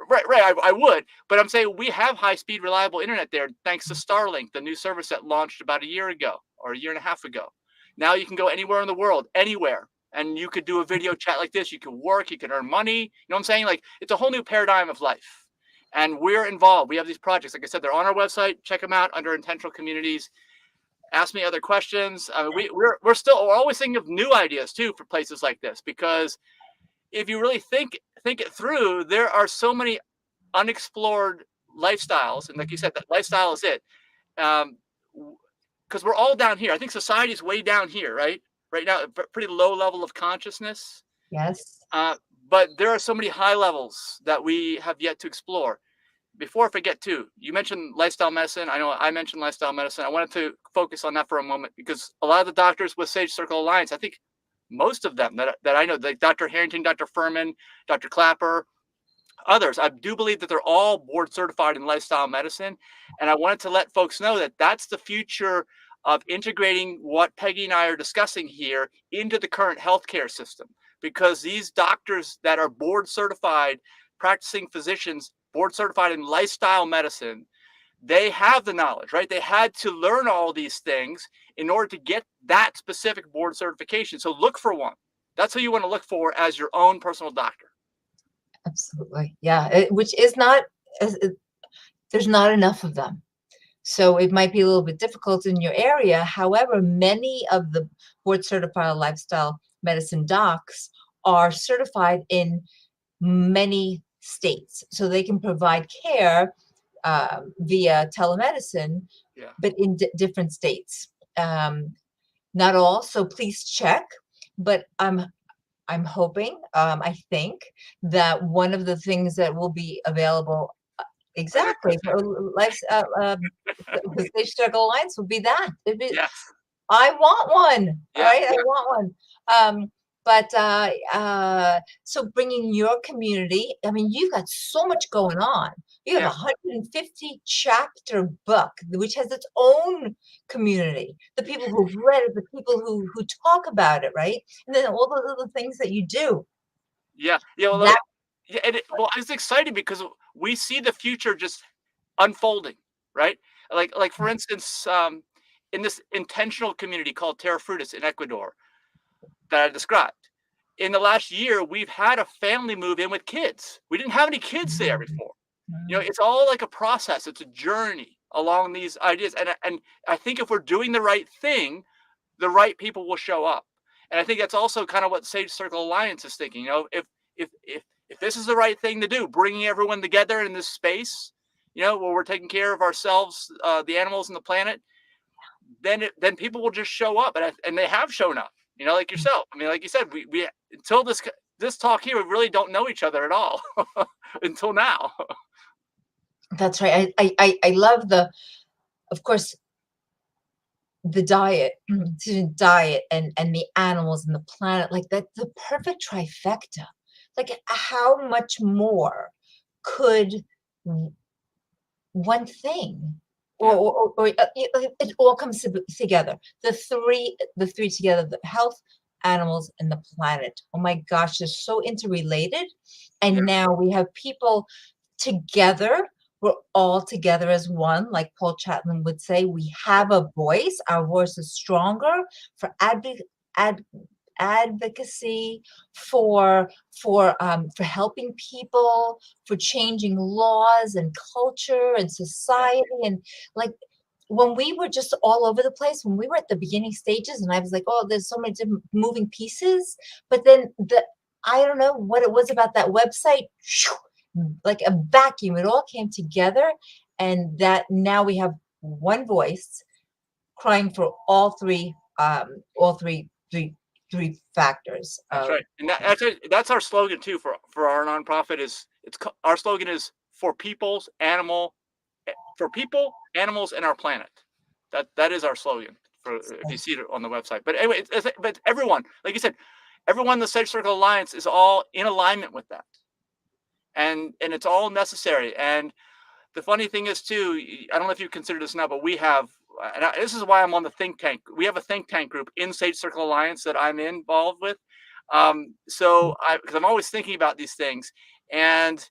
Speaker 2: Right. I would, but I'm saying we have high-speed, reliable internet there, thanks to Starlink, the new service that launched about a year ago or a year and a half ago. Now you can go anywhere in the world, anywhere, and you could do a video chat like this. You can work, you can earn money. You know what I'm saying? Like, it's a whole new paradigm of life, and we're involved. We have these projects. Like I said, they're on our website. Check them out under intentional communities. Ask me other questions. I mean, we're always thinking of new ideas too for places like this, because if you really think it through, there are so many unexplored lifestyles, and like you said, that lifestyle is it. Because we're all down here. I think society is way down here, right? Right now, pretty low level of consciousness.
Speaker 1: Yes.
Speaker 2: But there are so many high levels that we have yet to explore. Before I forget too, you mentioned lifestyle medicine. I know I mentioned lifestyle medicine. I wanted to focus on that for a moment, because a lot of the doctors with Sage Circle Alliance, I think most of them that I know, like Dr. Harrington, Dr. Furman, Dr. Clapper, others, I do believe that they're all board certified in lifestyle medicine. And I wanted to let folks know that that's the future of integrating what Peggy and I are discussing here into the current healthcare system, because these doctors that are board certified, practicing physicians, board certified in lifestyle medicine, they have the knowledge, right? They had to learn all these things in order to get that specific board certification. So look for one. That's who you want to look for as your own personal doctor.
Speaker 1: Absolutely. Yeah. Which is not, there's not enough of them. So it might be a little bit difficult in your area. However, many of the board certified lifestyle medicine docs are certified in many states. So they can provide care via telemedicine, but in different states. Not all, so please check. But I'm hoping, I think that one of the things that will be available exactly for the Sage Circle Alliance will be that.
Speaker 2: Yes.
Speaker 1: I want one.
Speaker 2: Yeah,
Speaker 1: right?
Speaker 2: yeah.
Speaker 1: I want one. But so bringing your community, I mean, you've got so much going on. You have a 150 chapter book, which has its own community. The people who've read it, the people who talk about it, right? And then all the little things that you do.
Speaker 2: Yeah. Well, it's exciting because we see the future just unfolding, right? Like for instance, in this intentional community called Terra Frutis in Ecuador that I described, in the last year, we've had a family move in with kids. We didn't have any kids there before. It's all like a process. It's a journey along these ideas. And I think if we're doing the right thing, the right people will show up. And I think that's also kind of what Sage Circle Alliance is thinking. If this is the right thing to do, bringing everyone together in this space, where we're taking care of ourselves, the animals and the planet, then people will just show up, and they have shown up. Like yourself. I mean, like you said, we until this talk here, we really don't know each other at all until now.
Speaker 1: That's right. I love of course, the diet and the animals and the planet, like that, the perfect trifecta. Like, how much more could one thing, or it all comes together. The three together: the health, animals, and the planet. Oh my gosh, they're so interrelated. And now we have people together we're all together as one. Like Paul Chatelain would say, we have a voice. Our voice is stronger for advocacy, for helping people, for changing laws and culture and society. And like when we were just all over the place, when we were at the beginning stages, and I was like, oh, there's so many different moving pieces. But then I don't know what it was about that website, like a vacuum, it all came together, and that now we have one voice crying for all three factors
Speaker 2: That's
Speaker 1: of
Speaker 2: right, and that's our slogan too for our nonprofit. Our slogan is for people, animals, and our planet. That is our slogan. For if you see it on the website. But anyway, but everyone, like you said, everyone in the Safe Circle Alliance is all in alignment with that, and it's all necessary. And the funny thing is too, I don't know if you consider this now, but we have, this is why I'm on the think tank. We have a think tank group in Safe Circle Alliance that I'm involved with. Because I'm always thinking about these things, and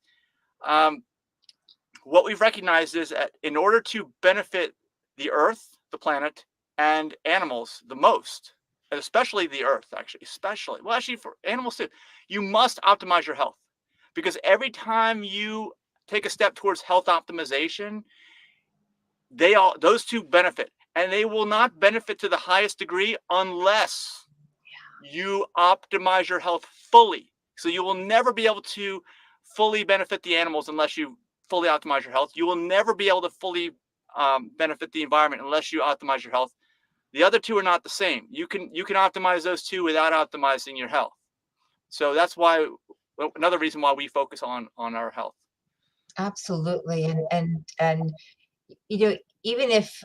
Speaker 2: what we've recognized is that in order to benefit the Earth, the planet, and animals the most, and especially the Earth, actually for animals too, you must optimize your health, because every time you take a step towards health optimization, those two benefit, and they will not benefit to the highest degree unless you optimize your health fully. So you will never be able to fully benefit the animals unless you fully optimize your health. You will never be able to fully benefit the environment unless you optimize your health. The other two are not the same. You can optimize those two without optimizing your health. So that's why, another reason why we focus on our health.
Speaker 1: Absolutely. And you know, even if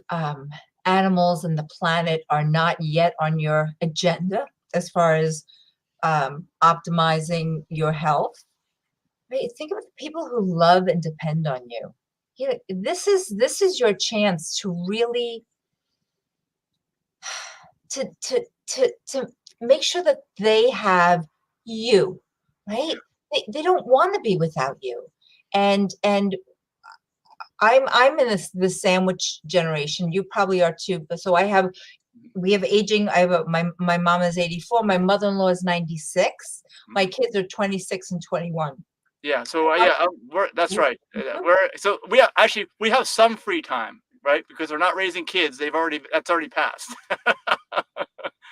Speaker 1: animals and the planet are not yet on your agenda as far as optimizing your health, right? Think of the people who love and depend on you. You know, this is your chance to really to make sure that they have you, right? They don't want to be without you. And I'm in the sandwich generation. You probably are too. But so we have aging. My mom is 84. My mother-in-law is 96. My kids are 26 and 21.
Speaker 2: Yeah. So that's right. We have some free time, right? Because they're not raising kids. That's already passed.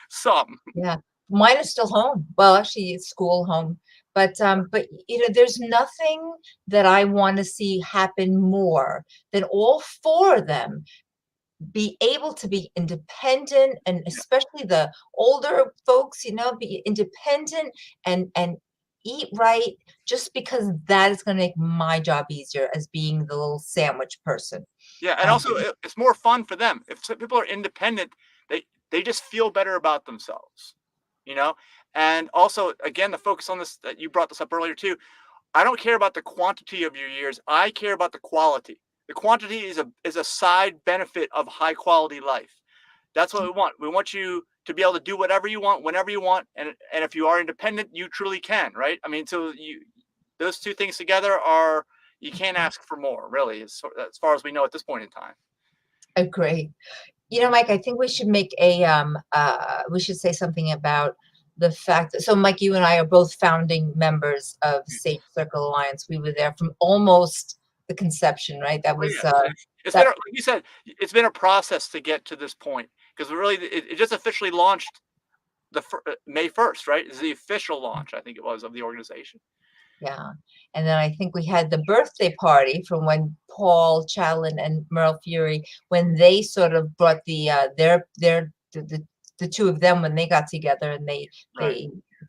Speaker 2: Some.
Speaker 1: Yeah. Mine is still home. Well, actually, it's school home. But you know, there's nothing that I want to see happen more than all four of them be able to be independent, and especially the older folks, you know, be independent and eat right, just because that is going to make my job easier as being the little sandwich person.
Speaker 2: Yeah, and also it's more fun for them. If some people are independent, they just feel better about themselves, you know. And also, again, the focus on this, that you brought this up earlier too. I don't care about the quantity of your years. I care about the quality. The quantity is a side benefit of high quality life. That's what we want. We want you to be able to do whatever you want, whenever you want, and if you are independent, you truly can, right? I mean, so those two things together you can't ask for more, really, as far as we know at this point in time.
Speaker 1: Agree. You know, Mike, I think we should make we should say something about the fact that, so Mike, you and I are both founding members of Safe Circle Alliance. We were there from almost the conception, right? That was
Speaker 2: it's been, like you said, it's been a process to get to this point, because really it just officially launched May 1st, right? Is the official launch, I think it was, of the organization.
Speaker 1: Yeah. And then I think we had the birthday party from when Paul Chatelain and Merle Fury, when they sort of brought the two of them, when they got together and they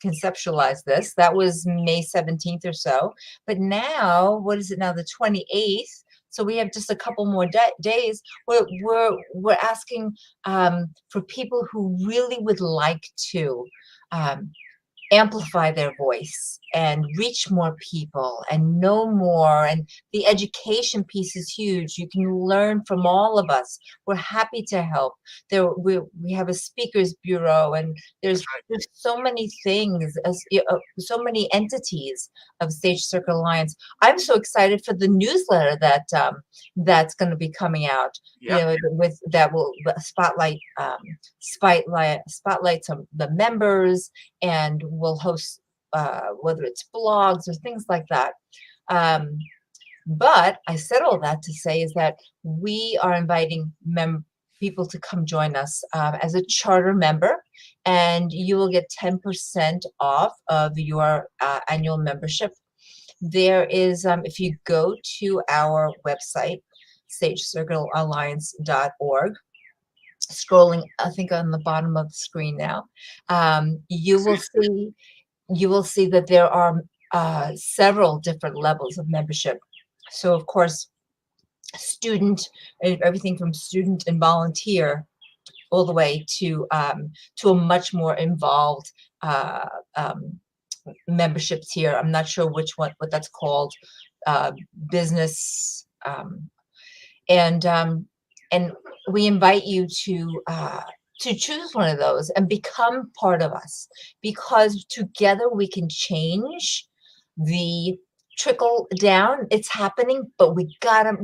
Speaker 1: conceptualized this. That was May 17th or so. But now, what is it now? The 28th. So we have just a couple more days. We're asking for people who really would like to amplify their voice and reach more people and know more. And the education piece is huge. You can learn from all of us. We're happy to help. We have a speakers bureau, and there's so many things, so many entities of Sage Circle Alliance. I'm so excited for the newsletter that's going to be coming out.
Speaker 2: Yeah.
Speaker 1: You know, with that will spotlight some the members, and we'll host whether it's blogs or things like that. But I said all that to say is that we are inviting people to come join us as a charter member, and you will get 10% off of your annual membership. There is, if you go to our website, sagecirclealliance.org, scrolling, I think on the bottom of the screen now, you will see that there are several different levels of membership. So of course, everything from student and volunteer, all the way to a much more involved membership tier. I'm not sure what that's called, business, and we invite you to choose one of those and become part of us, because together we can change the trickle down. It's happening, but we gotta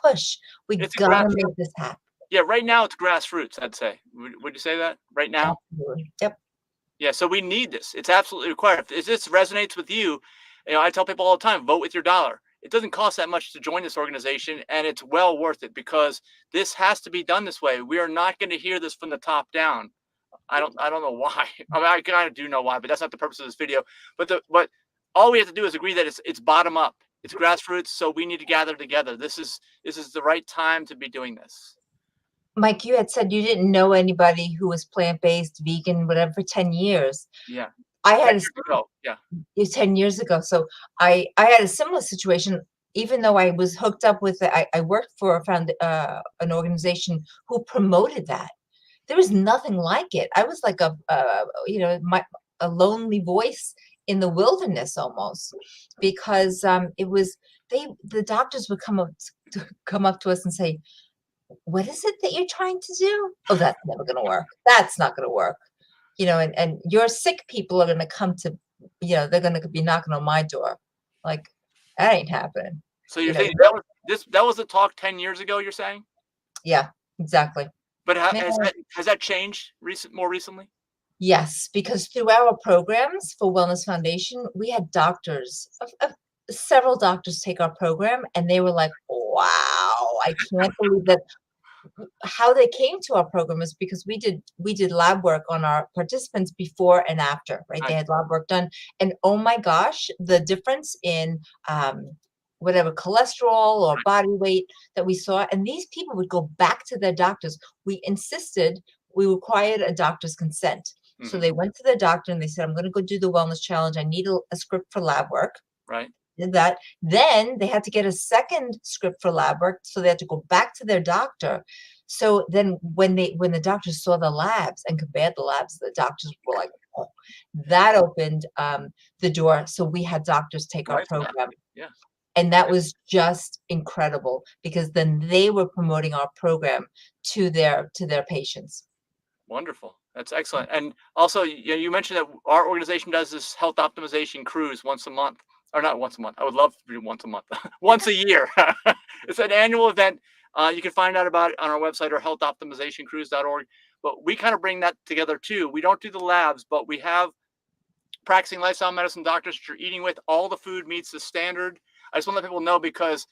Speaker 1: push. We gotta make this happen.
Speaker 2: Yeah, right now it's grassroots, I'd say. Would you say that right now?
Speaker 1: Absolutely. Yep.
Speaker 2: Yeah, so we need this. It's absolutely required. If this resonates with you, I tell people all the time, vote with your dollar. It doesn't cost that much to join this organization, and it's well worth it, because this has to be done this way. We are not going to hear this from the top down. I don't know why. I mean, I kind of do know why, but that's not the purpose of this video. But all we have to do is agree that it's bottom up. It's grassroots, so we need to gather together. This is the right time to be doing this.
Speaker 1: Mike, you had said you didn't know anybody who was plant-based, vegan, whatever, for 10 years.
Speaker 2: Yeah.
Speaker 1: I had 10 years ago. So I had a similar situation, even though I was hooked up with it. I worked for an organization who promoted that. There was nothing like it. I was like a lonely voice in the wilderness almost, because the doctors would come up to us and say, "What is it that you're trying to do? Oh, that's never going to work. That's not going to work." And your sick people are going to come to, they're going to be knocking on my door. Like, that ain't happening.
Speaker 2: So you're saying that was the talk 10 years ago, you're saying?
Speaker 1: Yeah, exactly.
Speaker 2: But has that changed more recently?
Speaker 1: Yes, because through our programs for Wellness Foundation, we had doctors, several doctors take our program, and they were like, "Wow, I can't believe that." How they came to our program is because we did lab work on our participants before and after, right? They had lab work done, and oh my gosh, the difference in whatever cholesterol or body weight that we saw, and these people would go back to their doctors. We required a doctor's consent. So they went to their doctor and they said, "I'm going to go do the wellness challenge. I need a script for lab work."
Speaker 2: Right.
Speaker 1: Did that. Then they had to get a second script for lab work. So they had to go back to their doctor. So then when the doctors saw the labs and compared the labs, the doctors were like, "Oh," that opened the door. So we had doctors take our program.
Speaker 2: Yeah.
Speaker 1: And that was just incredible, because then they were promoting our program to their patients.
Speaker 2: Wonderful. That's excellent. And also, you mentioned that our organization does this health optimization cruise once a month, or not once a month. I would love to do once a month, once a year. It's an annual event. You can find out about it on our website, or healthoptimizationcruise.org. But we kind of bring that together too. We don't do the labs, but we have practicing lifestyle medicine doctors that you're eating with. All the food meets the standard. I just want to let people know, because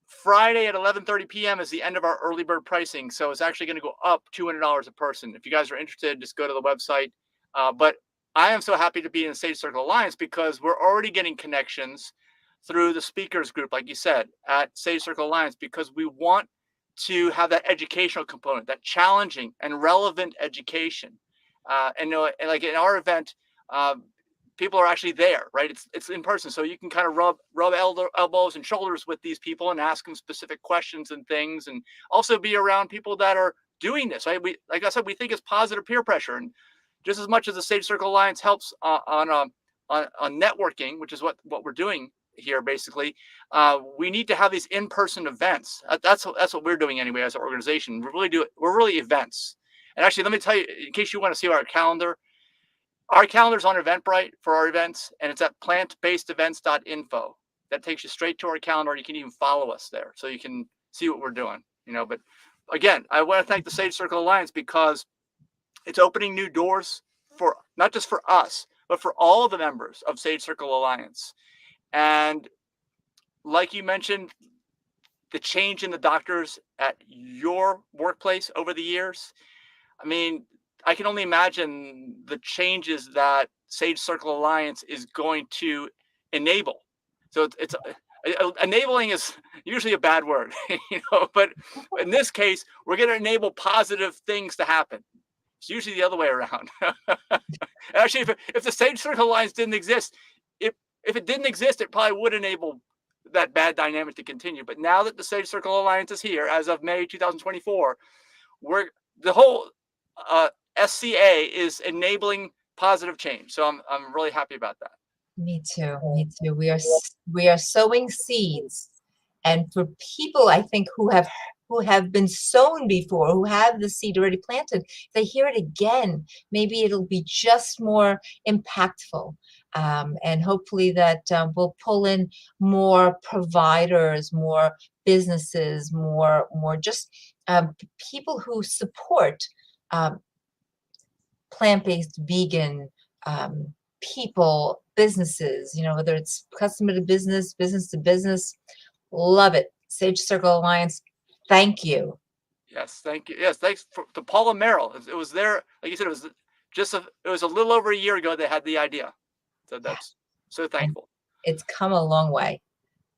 Speaker 2: Friday at 11:30 p.m. is the end of our early bird pricing. So it's actually going to go up $200 a person. If you guys are interested, just go to the website. But I am so happy to be in the Sage Circle Alliance, because we're already getting connections through the speakers group, like you said, at Sage Circle Alliance, because we want to have that educational component, that challenging and relevant education. And like in our event, people are actually there, right? It's in person, so you can kind of rub elbows and shoulders with these people and ask them specific questions and things, and also be around people that are doing this, right? Like I said, we think it's positive peer pressure, and just as much as the Sage Circle Alliance helps on networking, which is what we're doing here basically. We need to have these in-person events. That's what we're doing anyway as an organization. We're really events. And actually, let me tell you, in case you want to see our calendar's on Eventbrite for our events, and it's at plantbasedevents.info. That takes you straight to our calendar. You can even follow us there, so you can see what we're doing. But again, I want to thank the Sage Circle Alliance because it's opening new doors for not just for us, but for all the members of Sage Circle Alliance. And like you mentioned, the change in the doctors at your workplace over the years, I mean, I can only imagine the changes that Sage Circle Alliance is going to enable. So it's enabling is usually a bad word, but in this case, we're going to enable positive things to happen. It's usually the other way around. Actually, if the Sage Circle Alliance didn't exist, if it didn't exist, it probably would enable that bad dynamic to continue. But now that the Sage Circle Alliance is here, as of May 2024, the whole SCA is enabling positive change. So I'm really happy about that.
Speaker 1: Me too. Me too. We are sowing seeds, and for people, I think, who have been sown before, who have the seed already planted, they hear it again. Maybe it'll be just more impactful, and hopefully that will pull in more providers, more businesses, more just people who support plant-based, vegan people, businesses, whether it's customer to business, business to business. Love it. Sage Circle Alliance, thank you.
Speaker 2: Yes, thank you. Yes, thanks to Paula Merrill. It was there, like you said, it was a little over a year ago they had the idea. So that's so thankful.
Speaker 1: It's come a long way.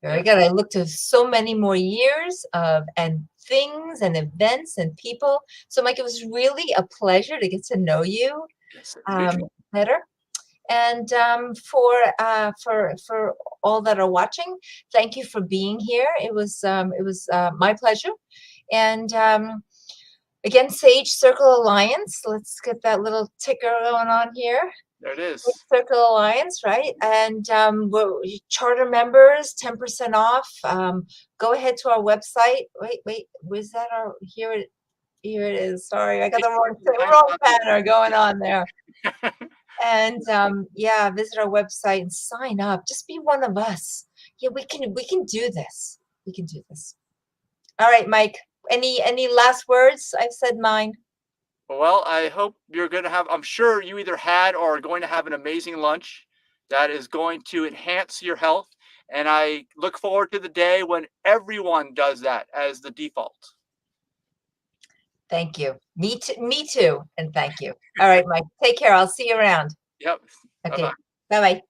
Speaker 1: Very good. I look to so many more years and things and events and people. So Mike, it was really a pleasure to get to know you better. And for all that are watching, thank you for being here. It was my pleasure. And again, Sage Circle Alliance. Let's get that little ticker going on here.
Speaker 2: There it is.
Speaker 1: Sage Circle Alliance, right? And we're charter members, 10% off. Go ahead to our website. Wait, was that our here it is. Sorry, I got the wrong banner going on there. And yeah, visit our website and sign up. Just be one of us. Yeah, we can do this. We can do this. All right, Mike. Any last words? I've said mine.
Speaker 2: Well, I hope you're going to have, I'm sure you either had or are going to have an amazing lunch that is going to enhance your health. And I look forward to the day when everyone does that as the default.
Speaker 1: Thank you. Me too. And thank you. All right, Mike. Take care. I'll see you around.
Speaker 2: Yep.
Speaker 1: Okay. Bye-bye.